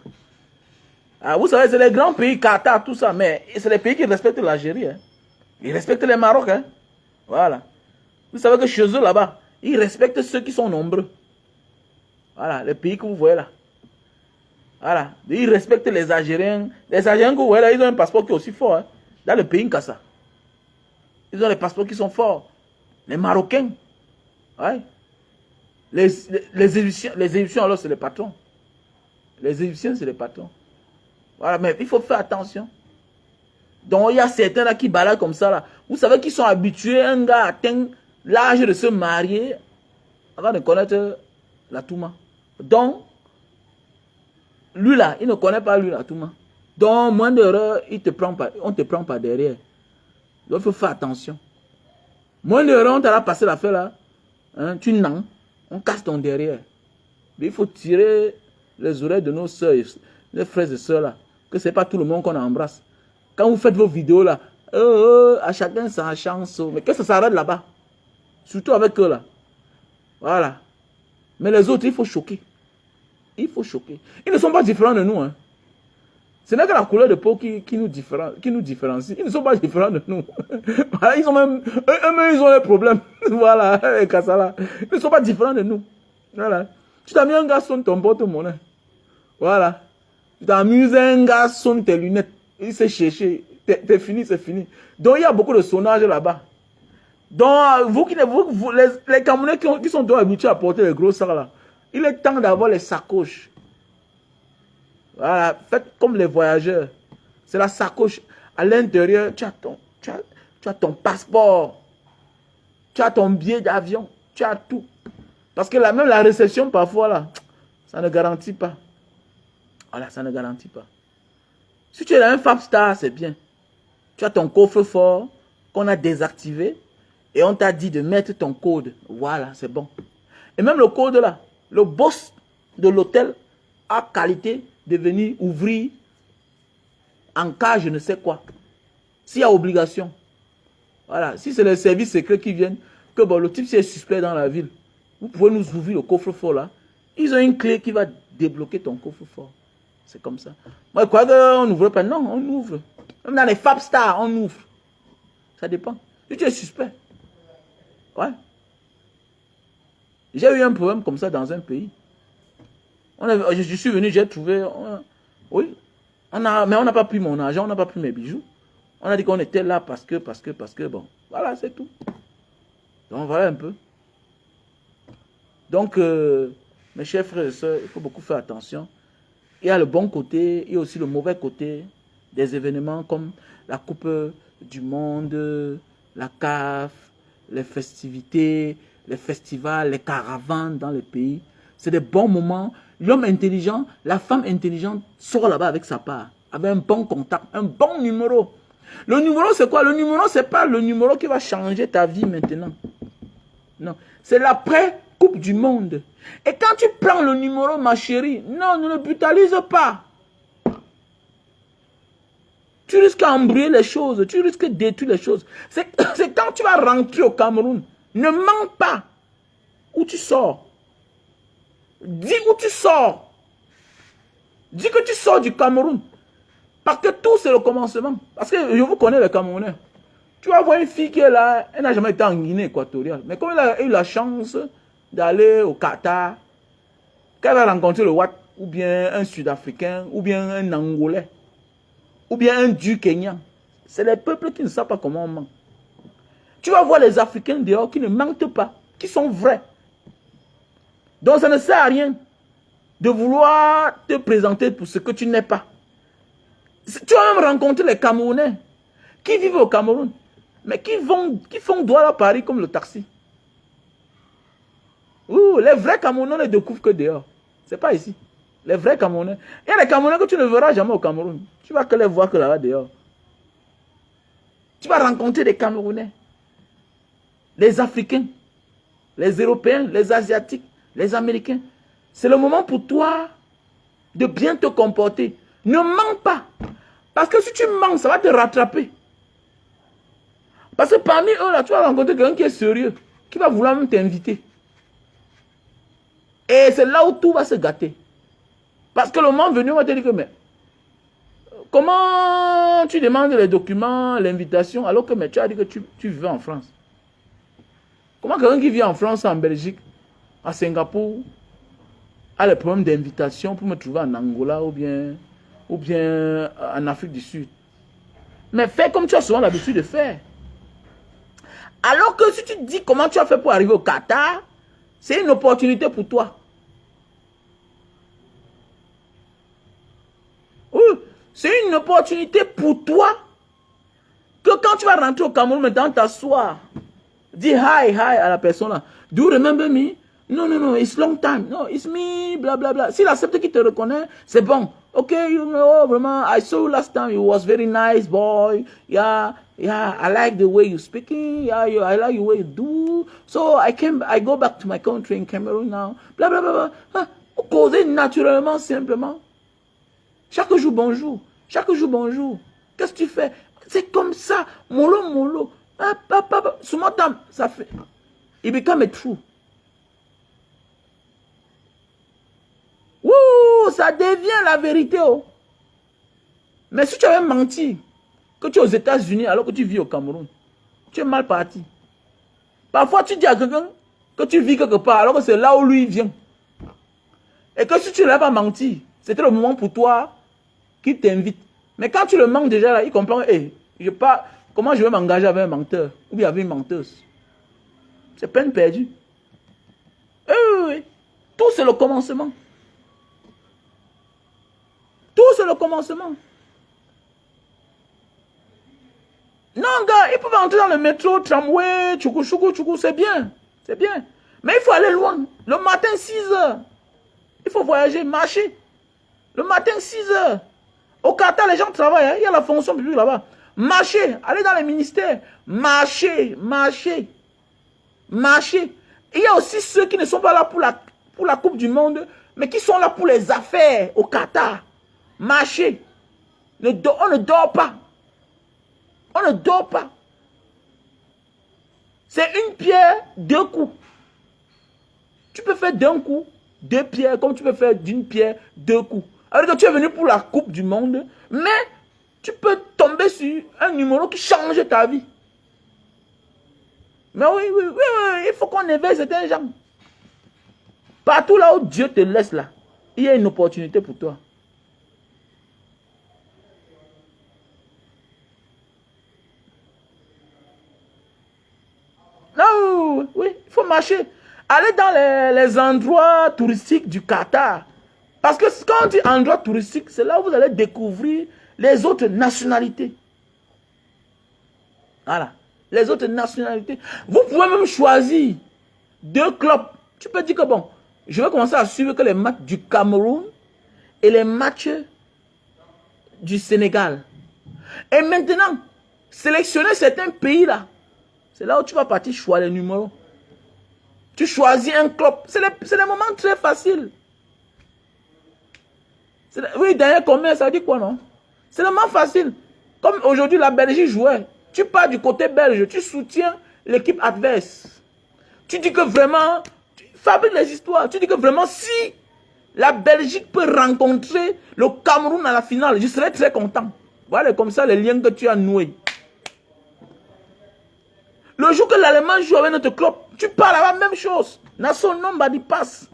Ah, vous savez, c'est les grands pays, Qatar, tout ça. Mais c'est les pays qui respectent l'Algérie. Hein. Ils respectent les Maroc. Hein. Voilà. Vous savez que chez eux là-bas, ils respectent ceux qui sont nombreux. Voilà, les pays que vous voyez là. Voilà, ils respectent les Algériens. Les Algériens que vous voyez là, ils ont un passeport qui est aussi fort. Hein. Dans le pays Nkassa. Ils ont des passeports qui sont forts. Les Marocains. Ouais. Les Égyptiens, alors, c'est les patrons. Les Égyptiens, c'est les patrons. Voilà, mais il faut faire attention. Donc, il y a certains là qui baladent comme ça. Là. Vous savez qu'ils sont habitués, un gars atteint l'âge de se marier avant de connaître la Touma. Donc, lui là, il ne connaît pas lui la Touma. Donc, moins d'erreur, on ne te prend pas derrière. Donc, il faut faire attention. Moins d'erreur, on t'a passé l'affaire là. Hein, tu n'en, on casse ton derrière. Mais il faut tirer les oreilles de nos soeurs, les frères et sœurs là. Que ce n'est pas tout le monde qu'on embrasse. Quand vous faites vos vidéos là, à chacun sa chance. Mais qu'est-ce que ça s'arrête là-bas? Surtout avec eux là. Voilà. Mais les autres, il faut choquer. Il faut choquer. Ils ne sont pas différents de nous. Hein. Ce n'est que la couleur de peau qui nous différencie. Ils ne sont pas différents de nous. Voilà, ils ont même ils ont des problèmes. Voilà, les Kassala. Ils ne sont pas différents de nous. Voilà. Tu t'as mis un garçon ton porte-monnaie. Voilà. Tu t'as mis un garçon tes lunettes. Il s'est cherché. T'es fini, c'est fini. Donc il y a beaucoup de sonnage là-bas. Donc les Camerounais qui sont donc habitués à porter les gros sacs là, il est temps d'avoir les sacoches. Voilà, faites comme les voyageurs. C'est la sacoche. À l'intérieur, tu as ton passeport. Tu as ton billet d'avion. Tu as tout. Parce que même la réception, parfois, là, ça ne garantit pas. Voilà, ça ne garantit pas. Si tu es dans un Fabstar, c'est bien. Tu as ton coffre-fort qu'on a désactivé et on t'a dit de mettre ton code. Voilà, c'est bon. Et même le code là, le boss de l'hôtel a qualité de venir ouvrir en cas je ne sais quoi. S'il y a obligation. Voilà. Si c'est les services secrets qui viennent, que bon, le type c'est suspect dans la ville, vous pouvez nous ouvrir le coffre-fort là. Ils ont une clé qui va débloquer ton coffre-fort. C'est comme ça. Moi, je crois qu'on n'ouvre pas. Non, on ouvre. Même dans les Fabstars, on ouvre. Ça dépend. Si tu es suspect. Ouais. J'ai eu un problème comme ça dans un pays. Je suis venu, j'ai trouvé... oui. Mais on n'a pas pris mon argent, on n'a pas pris mes bijoux. On a dit qu'on était là parce que, bon. Voilà, c'est tout. Donc, voilà un peu. Donc, mes chers frères et sœurs, il faut beaucoup faire attention. Il y a le bon côté, il y a aussi le mauvais côté des événements comme la Coupe du Monde, la CAF, les festivités, les festivals, les caravanes dans les pays. C'est des bons moments. l'homme intelligent, la femme intelligente sort là-bas avec sa part, avec un bon contact, un bon numéro. Le numéro, c'est quoi? Le numéro, c'est pas le numéro qui va changer ta vie maintenant. Non, c'est l'après Coupe du Monde. Et quand tu prends le numéro, ma chérie, non, ne le brutalise pas. Tu risques d'embrouiller les choses, tu risques de détruire les choses. C'est quand tu vas rentrer au Cameroun, ne mens pas. Où tu sors? Dis où tu sors. Dis que tu sors du Cameroun. Parce que tout, c'est le commencement. Parce que je vous connais les Camerounais. Tu vas voir une fille qui est là, elle n'a jamais été en Guinée équatoriale. Mais comme elle a eu la chance d'aller au Qatar, qu'elle va rencontrer le Watt, ou bien un Sud-Africain, ou bien un Angolais, ou bien un du Kenyan. C'est les peuples qui ne savent pas comment on ment. Tu vas voir les Africains dehors qui ne mentent pas, qui sont vrais. Donc ça ne sert à rien de vouloir te présenter pour ce que tu n'es pas. Tu vas même rencontrer les Camerounais qui vivent au Cameroun, mais qui font droit à Paris comme le taxi. Ouh, les vrais Camerounais ne découvrent que dehors. Ce n'est pas ici. Les vrais Camerounais. Il y a des Camerounais que tu ne verras jamais au Cameroun. Tu vas que les voir que là-bas dehors. Tu vas rencontrer des Camerounais, les Africains, les Européens, les Asiatiques, les Américains. C'est le moment pour toi de bien te comporter. Ne mens pas. Parce que si tu mens, ça va te rattraper. Parce que parmi eux, là, tu vas rencontrer quelqu'un qui est sérieux, qui va vouloir même t'inviter. Et c'est là où tout va se gâter. Parce que le moment venu, on va te dire que, mais, comment tu demandes les documents, l'invitation, alors que mais, tu as dit que tu vivais en France? Comment quelqu'un qui vit en France, en Belgique, à Singapour, a les problèmes d'invitation pour me trouver en Angola ou bien en Afrique du Sud? Mais fais comme tu as souvent l'habitude de faire. Alors que si tu dis comment tu as fait pour arriver au Qatar, c'est une opportunité pour toi. Oui, c'est une opportunité pour toi que quand tu vas rentrer au Cameroun, maintenant t'asseoir, dis hi à la personne là. Do you remember me? No, it's long time. No, it's me, bla bla bla. S'il accepte qu'il te reconnaît, c'est bon. Ok, you know, vraiment, I saw you last time. You was very nice, boy. Yeah, I like the way you speaking. Yeah, I like the way you do. So I go back to my country in Cameroon now. Bla bla bla bla. Causez naturellement, simplement. Chaque jour, bonjour. Chaque jour, bonjour. Qu'est-ce que tu fais? C'est comme ça. Mollo. Soumatam, ça fait. It become true. Ouh, ça devient la vérité. Oh. Mais si tu avais menti, que tu es aux États-Unis alors que tu vis au Cameroun, tu es mal parti. Parfois, tu dis à quelqu'un que tu vis quelque part alors que c'est là où lui vient. Et que si tu ne l'as pas menti, c'était le moment pour toi qu'il t'invite. Mais quand tu le manques déjà là, il comprend, hey, comment je vais m'engager avec un menteur ou bien avec une menteuse? C'est peine perdue. Oui. Tout c'est le commencement. Tout c'est le commencement. Non, gars, ils peuvent entrer dans le métro, tramway, tchoukou, c'est bien. C'est bien. Mais il faut aller loin. Le matin, 6 heures. Il faut voyager, marcher. Le matin, 6 heures. Au Qatar, les gens travaillent. Hein? Il y a la fonction publique là-bas. Marcher. Aller dans les ministères. Marcher. Et il y a aussi ceux qui ne sont pas là pour la Coupe du Monde, mais qui sont là pour les affaires au Qatar. Marcher. On ne dort pas. On ne dort pas. C'est une pierre, 2 coups. Tu peux faire d'un coup 2 pierres, comme tu peux faire d'une pierre 2 coups. Alors que tu es venu pour la Coupe du Monde, mais tu peux tomber sur un numéro qui change ta vie. Mais oui, il faut qu'on éveille certains gens. Partout là où Dieu te laisse là, il y a une opportunité pour toi. Non, oui, il faut marcher. Aller dans les endroits touristiques du Qatar. Parce que quand on dit endroit touristique, c'est là où vous allez découvrir les autres nationalités. Voilà. Les autres nationalités. Vous pouvez même choisir 2 clubs. Tu peux dire que bon, je vais commencer à suivre que les matchs du Cameroun et les matchs du Sénégal. Et maintenant, sélectionner certains pays là, c'est là où tu vas partir choisir les numéros. Tu choisis un club. C'est des moments très faciles. Oui, derrière combien, ça dit quoi, non? C'est vraiment facile. Comme aujourd'hui, la Belgique jouait. Tu pars du côté belge, tu soutiens l'équipe adverse. Tu dis que vraiment, tu fabriques les histoires. Tu dis que vraiment, si la Belgique peut rencontrer le Cameroun à la finale, je serais très content. Voilà comme ça les liens que tu as noués. Le jour que l'Allemagne joue avec notre club, tu parles là-bas, même chose. Nasson Nombadi passe.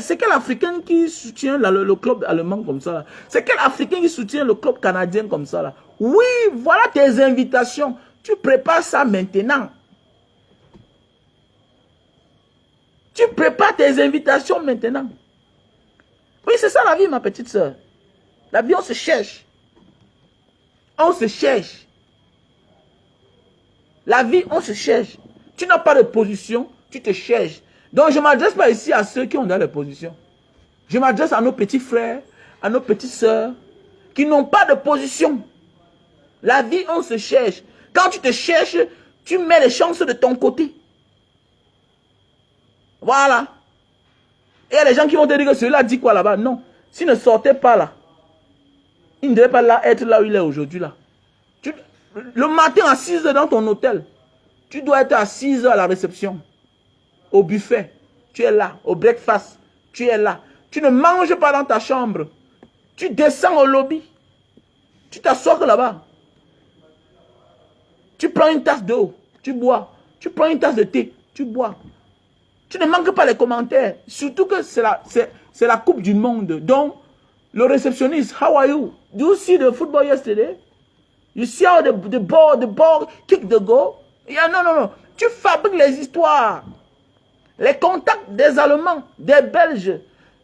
C'est quel Africain qui soutient le club allemand comme ça? C'est quel Africain qui soutient le club canadien comme ça là? Oui, voilà tes invitations. Tu prépares ça maintenant. Tu prépares tes invitations maintenant. Oui, c'est ça la vie, ma petite soeur. La vie, on se cherche. On se cherche. La vie, on se cherche. Tu n'as pas de position, tu te cherches. Donc, je ne m'adresse pas ici à ceux qui ont dans les positions. Je m'adresse à nos petits frères, à nos petites sœurs, qui n'ont pas de position. La vie, on se cherche. Quand tu te cherches, tu mets les chances de ton côté. Voilà. Et il y a les gens qui vont te dire que celui-là dit quoi là-bas. Non. S'il ne sortait pas là, il ne devait pas là, être là où il est aujourd'hui là. Le matin à 6 h dans ton hôtel, tu dois être à 6 h à la réception. Au buffet, tu es là. Au breakfast, tu es là. Tu ne manges pas dans ta chambre. Tu descends au lobby. Tu t'assois là-bas. Tu prends une tasse d'eau, tu bois. Tu prends une tasse de thé, tu bois. Tu ne manques pas les commentaires. Surtout que c'est la Coupe du Monde. Donc, le réceptionniste, how are you? Do you see the football yesterday? You see how the ball kick the goal? Yeah, non. Tu fabriques les histoires. Les contacts des Allemands, des Belges,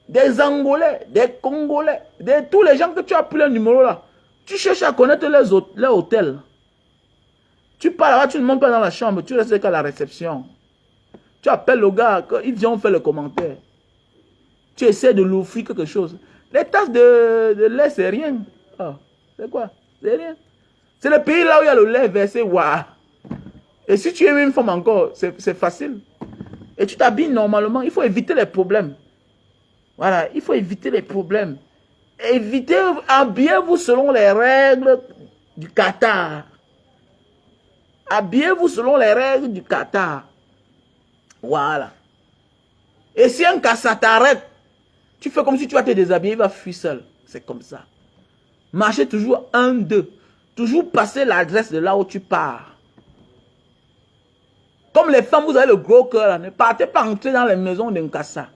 des Angolais, des Congolais, de tous les gens que tu as pris le numéro là. Tu cherches à connaître les hôtels. Tu pars là-bas, tu ne montes pas dans la chambre, tu restes qu'à la réception. Tu appelles le gars, il vient faire le commentaire. Tu essaies de l'offrir quelque chose. Les tasses de lait, c'est rien. Oh, c'est quoi? C'est rien. C'est le pays là où il y a le lait versé. Waouh. Et si tu es une femme encore, c'est facile. Et tu t'habilles normalement. Il faut éviter les problèmes. Voilà, il faut éviter les problèmes. Habillez-vous selon les règles du Qatar. Habillez-vous selon les règles du Qatar. Voilà. Et si un cas ça t'arrête, tu fais comme si tu vas te déshabiller, il va fuir seul. C'est comme ça. Marchez toujours 1, 2. Toujours passer l'adresse de là où tu pars. Comme les femmes, vous avez le gros cœur, ne partez pas entrer dans les maisons d'un Nkassa.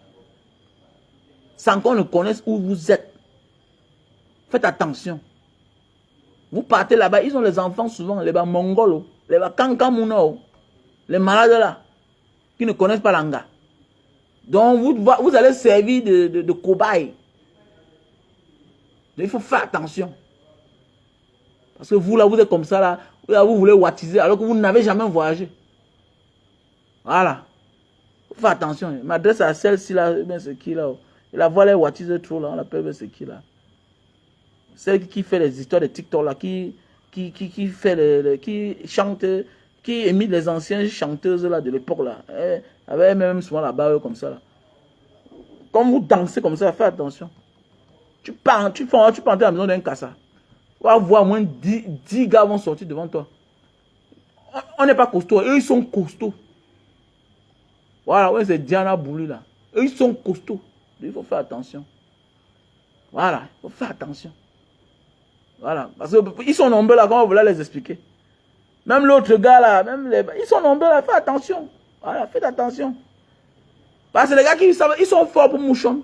Sans qu'on ne connaisse où vous êtes. Faites attention. Vous partez là-bas, ils ont les enfants souvent, les mongols, les kankamouno, les malades là, qui ne connaissent pas l'anga. Donc vous allez servir de cobaye. Il faut faire attention. Parce que vous là, vous êtes comme ça là, vous voulez wattiser alors que vous n'avez jamais voyagé. Voilà. Il faut faire attention. Je m'adresse à celle-ci là, ben c'est qui là. Et la voix elle wattise trop là, on l'appelle ben c'est qui là. Celle qui fait les histoires de TikTok là, qui chante, qui imite les anciennes chanteuses là de l'époque là. Avec même souvent la barre comme ça là. Comme vous dansez comme ça, faites attention. Tu pars à la maison d'un Nkassa. On va voir au moins 10 gars vont sortir devant toi. On n'est pas costaud, eux ils sont costauds. Voilà, ouais, c'est Diana Bouli là. Eux ils sont costauds. Il faut faire attention. Voilà, il faut faire attention. Voilà, parce qu'ils sont nombreux là, comment vous voulez les expliquer? Même l'autre gars là, ils sont nombreux là, faites attention. Voilà, faites attention. Parce que les gars qui savent, ils sont forts pour mouchon.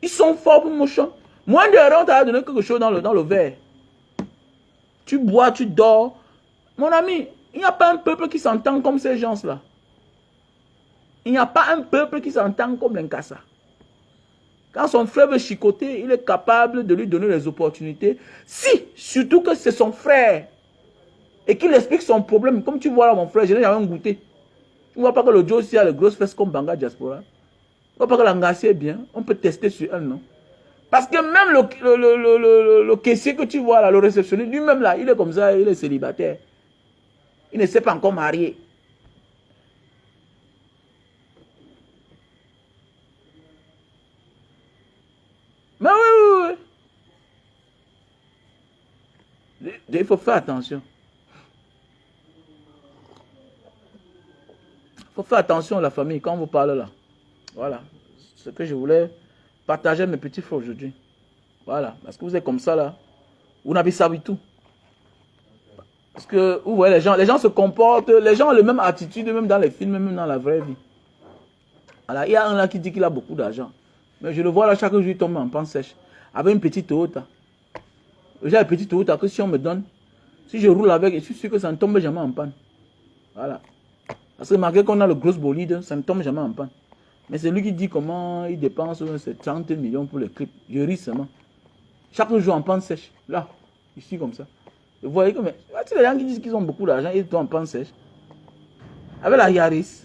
Ils sont forts pour mouchon. Moins de on t'a donné quelque chose dans le verre. Tu bois, tu dors. Mon ami, il n'y a pas un peuple qui s'entend comme ces gens-là. Il n'y a pas un peuple qui s'entend comme les Nkassa. Quand son frère veut chicoter, il est capable de lui donner les opportunités. Si, surtout que c'est son frère. Et qu'il explique son problème. Comme tu vois là, mon frère, je n'ai jamais goûté. Tu ne vois pas que le Joe aussi a les grosses fesses comme Banga Diaspora. On peut pas que l'engager est bien. On peut tester sur elle, non? Parce que même le caissier que tu vois là, le réceptionniste, lui-même là, il est comme ça, il est célibataire. Il ne s'est pas encore marié. Mais oui. Il faut faire attention. Il faut faire attention à la famille quand on vous parle là. Voilà. Ce que je voulais partager mes petits frères aujourd'hui. Voilà. Parce que vous êtes comme ça là. Vous n'avez pas tout. Parce que vous voyez les gens se comportent, les gens ont la même attitude même dans les films, même dans la vraie vie. Alors, il y a un là qui dit qu'il a beaucoup d'argent. Mais je le vois là, chaque jour il tombe en panne sèche. Avec une petite Toyota. J'ai une petite Toyota que si on me donne, si je roule avec, je suis sûr que ça ne tombe jamais en panne. Voilà. Parce que malgré qu'on a le gros bolide, ça ne tombe jamais en panne. Mais c'est lui qui dit comment il dépense ces 30 millions pour les clips. Je ris seulement. Chaque jour en panne sèche. Là, ici comme ça. Vous voyez que mais, tu sais, les gens qui disent qu'ils ont beaucoup d'argent, ils tombent en panne sèche. Avec la Yaris.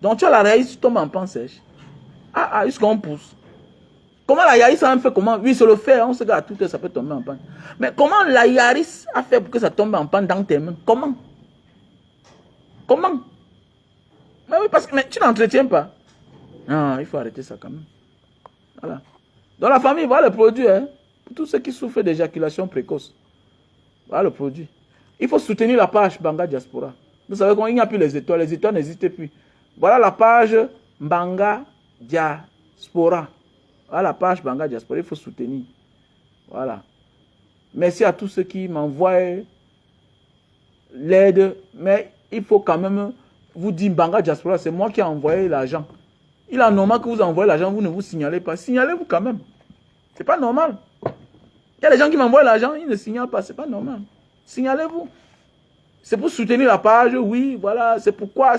Donc tu as la Yaris, tu tombes en panne sèche. Jusqu'à on pousse. Comment la Yaris a fait comment? Oui, c'est le fait, on sait qu'à tout ça peut tomber en panne. Mais comment la Yaris a fait pour que ça tombe en panne dans tes mains? Comment? Mais oui, parce que mais tu n'entretiens pas. Non, il faut arrêter ça quand même. Voilà. Dans la famille, voilà le produit, hein. Pour tous ceux qui souffrent d'éjaculation précoce. Voilà le produit. Il faut soutenir la page Mbanga Diaspora. Vous savez qu'il n'y a plus les étoiles n'existent plus. Voilà la page Mbanga Diaspora. Voilà la page Mbanga Diaspora, il faut soutenir. Voilà. Merci à tous ceux qui m'envoient l'aide, mais il faut quand même vous dire Mbanga Diaspora, c'est moi qui ai envoyé l'argent. Il est normal que vous envoyez l'argent, vous ne vous signalez pas. Signalez-vous quand même. C'est pas normal. Il y a des gens qui m'envoient l'argent, ils ne signalent pas, c'est pas normal. Signalez-vous. C'est pour soutenir la page, oui, voilà, c'est pourquoi,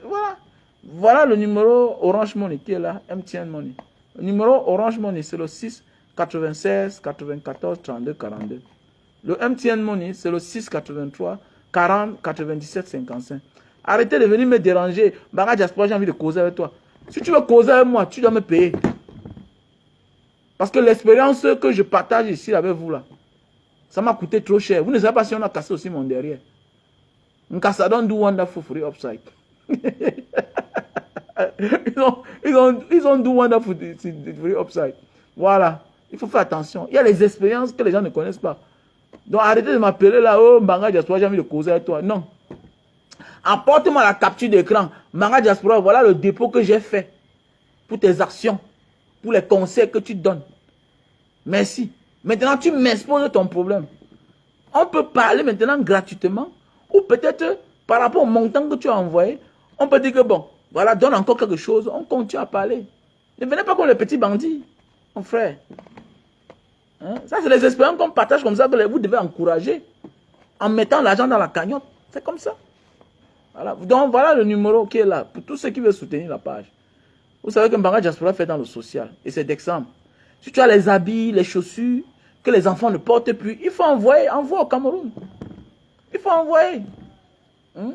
voilà. Voilà le numéro Orange Money qui est là, MTN Money. Le numéro Orange Money, c'est le 6 96 94 32 42. Le MTN Money, c'est le 6 83 40 97 55. Arrêtez de venir me déranger. Mbanga Diaspora, j'ai envie de causer avec toi. Si tu veux causer avec moi, tu dois me payer. Parce que l'expérience que je partage ici avec vous là, ça m'a coûté trop cher. Vous ne savez pas si on a cassé aussi mon derrière. Nkasa don't do wonderful free upside. ils ont do wonderful free upside. Voilà. Il faut faire attention. Il y a les expériences que les gens ne connaissent pas. Donc arrêtez de m'appeler là, oh Mbanga Diaspora, j'ai envie de causer avec toi. Non. Apporte-moi la capture d'écran. Mbanga Diaspora, voilà le dépôt que j'ai fait pour tes actions, pour les conseils que tu donnes. Merci. Maintenant, tu m'exposes ton problème. On peut parler maintenant gratuitement ou peut-être par rapport au montant que tu as envoyé, on peut dire que bon, voilà, donne encore quelque chose, on continue à parler. Ne venez pas comme les petits bandits, mon frère. Hein? Ça, c'est les expériences qu'on partage comme ça que vous devez encourager en mettant l'argent dans la cagnotte. C'est comme ça. Voilà. Donc, voilà le numéro qui est là pour tous ceux qui veulent soutenir la page. Vous savez que Mbanga Diaspora fait dans le social et c'est d'exemple. Si tu as les habits, les chaussures que les enfants ne portent plus, il faut envoyer, envoie au Cameroun. Il faut envoyer. Hein?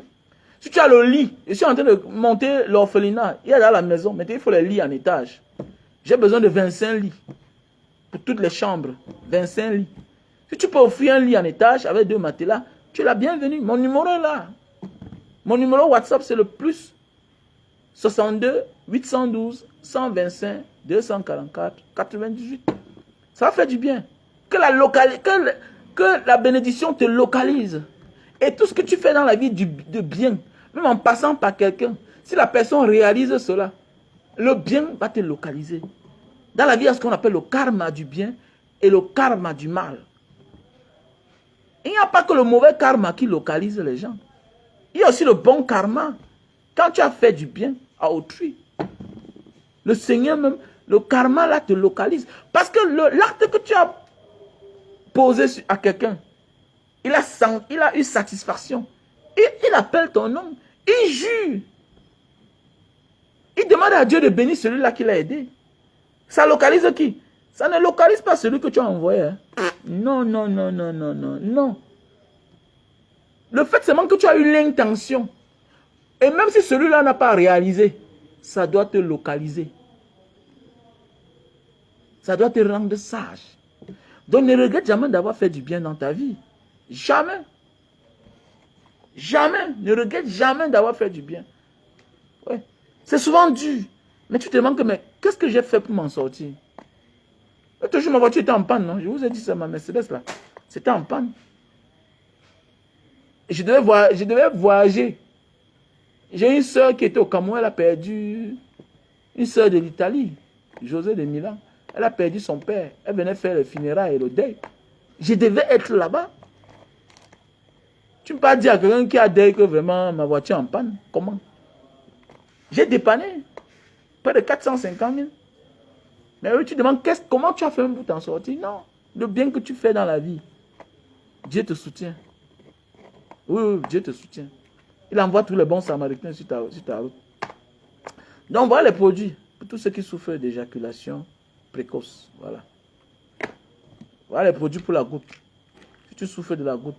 Si tu as le lit, je suis en train de monter l'orphelinat, il y a dans la maison, maintenant il faut les lits en étage. J'ai besoin de 25 lits pour toutes les chambres. 25 lits. Si tu peux offrir un lit en étage avec 2 matelas, tu es la bienvenue. Mon numéro est là. Mon numéro WhatsApp c'est le plus 62 812 125 244 98. Ça va faire du bien. Que la bénédiction te localise. Et tout ce que tu fais dans la vie de bien, même en passant par quelqu'un, si la personne réalise cela, le bien va te localiser. Dans la vie, il y a ce qu'on appelle le karma du bien et le karma du mal. Il n'y a pas que le mauvais karma qui localise les gens. Il y a aussi le bon karma. Quand tu as fait du bien à autrui, le Seigneur même, le karma là te localise. Parce que l'acte que tu as posé à quelqu'un, il a eu satisfaction. Il appelle ton nom. Il jure. Il demande à Dieu de bénir celui-là qui l'a aidé. Ça localise qui? Ça ne localise pas celui que tu as envoyé. Hein? Non, non, non, non, non, non, non. Le fait seulement que tu as eu l'intention. Et même si celui-là n'a pas réalisé, ça doit te localiser. Ça doit te rendre sage. Donc ne regrette jamais d'avoir fait du bien dans ta vie. Jamais. Jamais. Ne regrette jamais d'avoir fait du bien. Ouais. C'est souvent dur. Mais tu te demandes que, mais qu'est-ce que j'ai fait pour m'en sortir? Toujours ma voiture était en panne, non? Je vous ai dit ça, ma Mercedes là. C'était en panne. Je devais voyager. J'ai une soeur qui était au Cameroun, elle a perdu une soeur de l'Italie, José de Milan. Elle a perdu son père. Elle venait faire le funérailles et le deuil. Je devais être là-bas. Tu ne peux pas dire à quelqu'un qui a deuil que vraiment ma voiture est en panne. Comment? J'ai dépanné près de 450 000. Mais oui, tu demandes comment tu as fait pour t'en sortir? Non. Le bien que tu fais dans la vie, Dieu te soutient. Oui, Dieu te soutient. Il envoie tous les bons samaritains sur ta route. Donc voilà les produits pour tous ceux qui souffrent d'éjaculation précoce. Voilà. Voilà les produits pour la goutte. Si tu souffres de la goutte,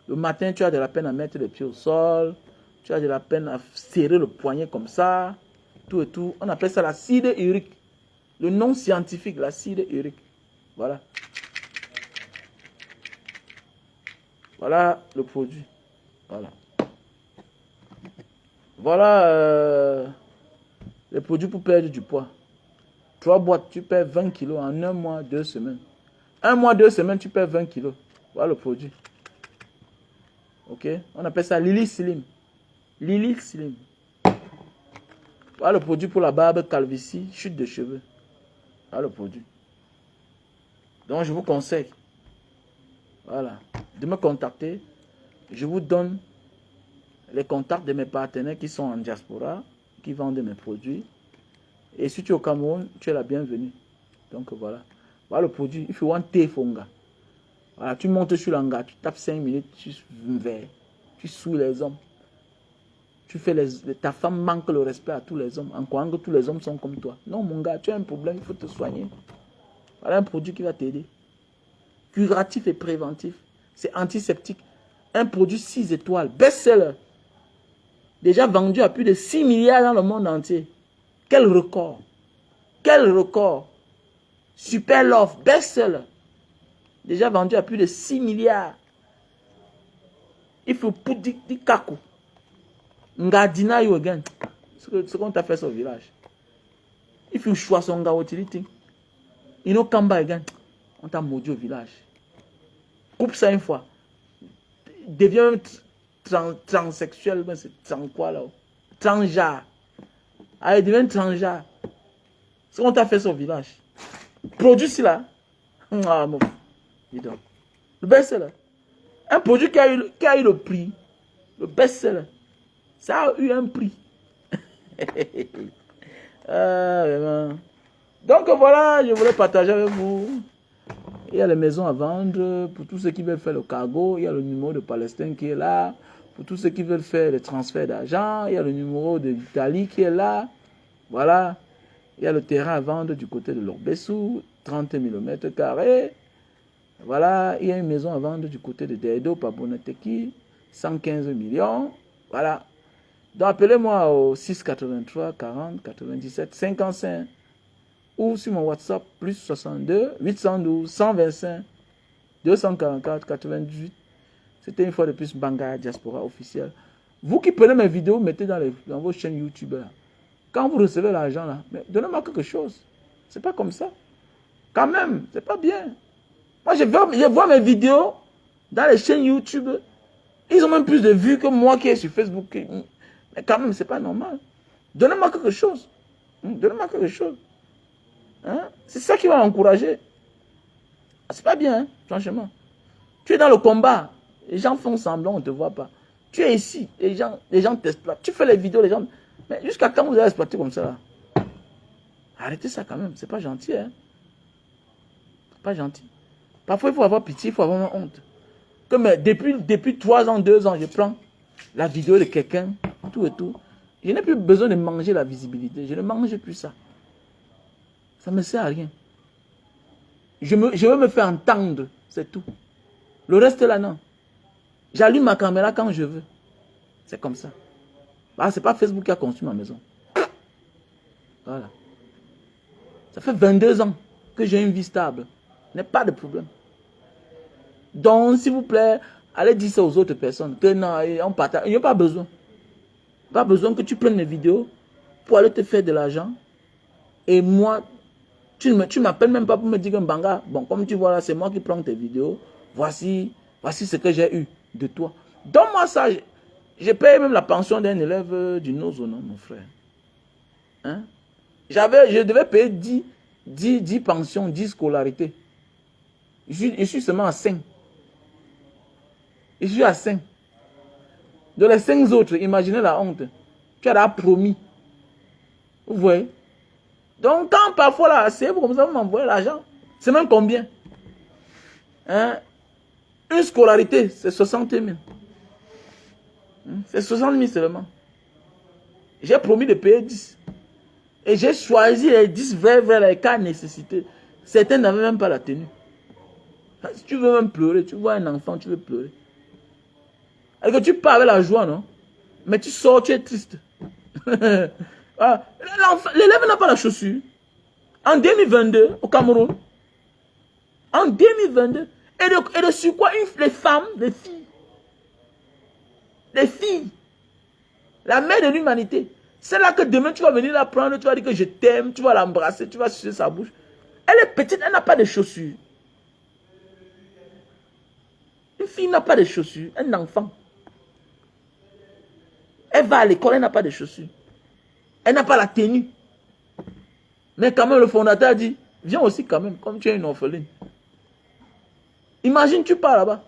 le matin tu as de la peine à mettre les pieds au sol, tu as de la peine à serrer le poignet comme ça, tout et tout. On appelle ça l'acide urique. Le nom scientifique, l'acide urique. Voilà. Voilà le produit. Voilà. Voilà les produits pour perdre du poids. 3 boîtes, tu perds 20 kilos en 1 mois, 2 semaines. 1 mois, 2 semaines, tu perds 20 kilos. Voilà le produit. Ok? On appelle ça Lily Slim. Lily Slim. Voilà le produit pour la barbe, calvitie, chute de cheveux. Voilà le produit. Donc je vous conseille. Voilà. De me contacter. Je vous donne les contacts de mes partenaires qui sont en diaspora, qui vendent mes produits. Et si tu es au Cameroun, tu es la bienvenue. Donc voilà. Voilà le produit. Il faut un thé fonga. Voilà, tu montes sur l'hangar, tu tapes 5 minutes, tu souilles les hommes. Tu fais ta femme manque le respect à tous les hommes, en croyant que tous les hommes sont comme toi. Non, mon gars, tu as un problème, il faut te soigner. Voilà un produit qui va t'aider. Curatif et préventif. C'est antiseptique. Un produit 6 étoiles, best-seller. Déjà vendu à plus de 6 milliards dans le monde entier. Quel record! Quel record! Super Love, best-seller. Déjà vendu à plus de 6 milliards. Il faut pour dire kakou. Ngadina yo again. Ce qu'on t'a fait au village. Il faut choisir son gars utility. Il no kamba again. On t'a maudit au village. Coupe ça une fois. Deviens transsexuel. Mais c'est trans quoi là? Transgenre. Allez, devient transgenre. Ce qu'on t'a fait au village. Produit cela. Ah, mon. Dis donc. Le best-seller. Un produit qui a eu le prix. Le best-seller. Ça a eu un prix. Donc voilà, je voulais partager avec vous. Il y a les maisons à vendre. Pour tous ceux qui veulent faire le cargo, il y a le numéro de Palestine qui est là. Pour tous ceux qui veulent faire les transferts d'argent, il y a le numéro de l'Italie qui est là. Voilà. Il y a le terrain à vendre du côté de l'Orbessou, 30 mm². Voilà. Il y a une maison à vendre du côté de Dedo, Pabonateki, 115 millions. Voilà. Donc appelez-moi au 683 40 97 55 ou sur mon WhatsApp plus 62 812 125 244 98. C'était une fois de plus Banga Diaspora officiel. Vous qui prenez mes vidéos, mettez dans vos chaînes YouTube là. Quand vous recevez l'argent là, donnez-moi quelque chose. C'est pas comme ça. Quand même, c'est pas bien. Moi je vois mes vidéos dans les chaînes YouTube. Ils ont même plus de vues que moi qui est sur Facebook. Mais quand même, c'est pas normal. Donnez-moi quelque chose. Donnez-moi quelque chose. Hein? C'est ça qui va m'encourager. C'est pas bien, hein, franchement. Tu es dans le combat. Les gens font semblant, on ne te voit pas. Tu es ici. Les gens t'exploitent. Tu fais les vidéos, les gens... Mais jusqu'à quand vous allez exploiter comme ça là? Arrêtez ça quand même. C'est pas gentil. Hein? C'est pas gentil. Parfois, il faut avoir pitié, il faut avoir honte. Comme depuis 3 ans, 2 ans, je prends la vidéo de quelqu'un, tout et tout. Je n'ai plus besoin de manger la visibilité. Je ne mange plus ça. Ça ne me sert à rien. Je veux me faire entendre, c'est tout. Le reste là, non. J'allume ma caméra quand je veux. C'est comme ça. Ah, c'est pas Facebook qui a construit ma maison. Voilà. Ça fait 22 ans que j'ai une vie stable. Il n'y a pas de problème. Donc, s'il vous plaît, allez dire ça aux autres personnes. Que non, on partage. Il n'y a pas besoin. Pas besoin que tu prennes mes vidéos pour aller te faire de l'argent. Et moi, tu ne m'appelles même pas pour me dire que Mbanga, bon, comme tu vois là, c'est moi qui prends tes vidéos. Voici ce que j'ai eu de toi. Donne-moi ça. J'ai payé même la pension d'un élève du Nozo, non, mon frère. Hein? Je devais payer 10 pensions, 10 scolarités. Je suis seulement à 5. Je suis à 5. De les 5 autres, imaginez la honte. Tu as promis. Vous voyez? Donc, quand parfois là, c'est comme ça, vous m'envoyez l'argent. C'est même combien? Hein? Une scolarité, c'est 60 000. C'est 60 000 seulement. J'ai promis de payer 10. Et j'ai choisi les 10 vers les cas nécessités. Certains n'avaient même pas la tenue. Si tu veux même pleurer, tu vois un enfant, tu veux pleurer. Et que tu pars avec la joie, non? Mais tu sors, tu es triste. L'élève n'a pas la chaussure. En 2022, au Cameroun. En 2022. Et de sur quoi les femmes, les filles, la mère de l'humanité. C'est là que demain tu vas venir la prendre, tu vas dire que je t'aime, tu vas l'embrasser, tu vas sucer sa bouche. Elle est petite, elle n'a pas de chaussures. Une fille n'a pas de chaussures, un enfant. Elle va à l'école, elle n'a pas de chaussures. Elle n'a pas la tenue. Mais quand même, le fondateur dit, viens aussi quand même, comme tu es une orpheline. Imagine, tu pars là-bas.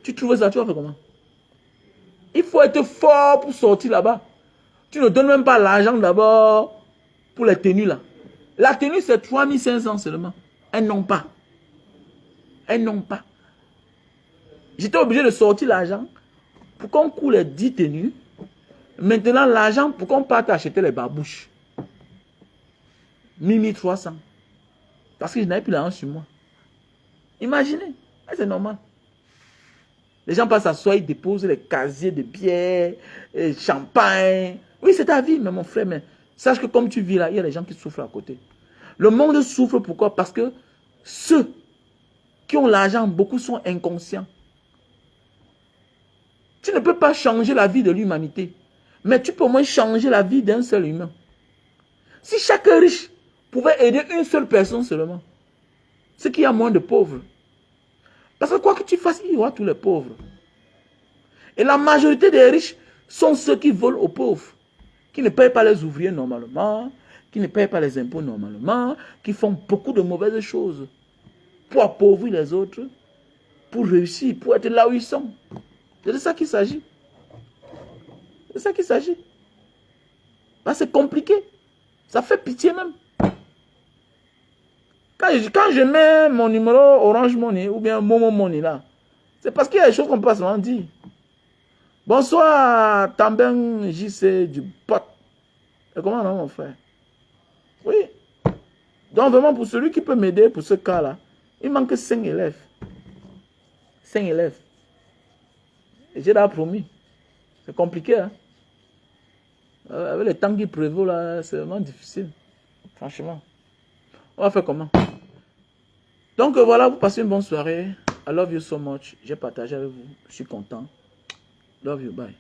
Tu trouves ça, tu vas faire comment? Il faut être fort pour sortir là-bas. Tu ne donnes même pas l'argent d'abord pour les tenues là. La tenue, c'est 3500 seulement. Elles n'ont pas. Elles n'ont pas. J'étais obligé de sortir l'argent pour qu'on coule les 10 tenues. Maintenant, l'argent pour qu'on parte acheter les babouches. 1300. Parce que je n'avais plus l'argent sur moi. Imaginez. C'est normal. Les gens passent à soi, ils déposent les casiers de bière, champagne. Oui, c'est ta vie, mais mon frère. Mais sache que comme tu vis là, il y a des gens qui souffrent à côté. Le monde souffre, pourquoi? Parce que ceux qui ont l'argent, beaucoup sont inconscients. Tu ne peux pas changer la vie de l'humanité. Mais tu peux au moins changer la vie d'un seul humain. Si chaque riche pouvait aider une seule personne seulement, c'est qu'il y a moins de pauvres. Parce que quoi que tu fasses, il y aura tous les pauvres. Et la majorité des riches sont ceux qui volent aux pauvres. Qui ne payent pas les ouvriers normalement, qui ne payent pas les impôts normalement, qui font beaucoup de mauvaises choses pour appauvrir les autres, pour réussir, pour être là où ils sont. C'est de ça qu'il s'agit. C'est de ça qu'il s'agit. C'est compliqué. Ça fait pitié même. Quand je mets mon numéro Orange Money ou bien Momo Money là, c'est parce qu'il y a des choses qu'on peut pas seulement dire. Bonsoir, Tamben JC du pote. Et comment non, mon frère? Oui. Donc vraiment, pour celui qui peut m'aider pour ce cas-là, il manque 5 élèves. 5 élèves. Et j'ai déjà promis. C'est compliqué, hein? Avec les temps qui prévaut là, c'est vraiment difficile. Franchement. On va faire comment? Donc voilà, vous passez une bonne soirée. I love you so much. J'ai partagé avec vous. Je suis content. Love you. Bye.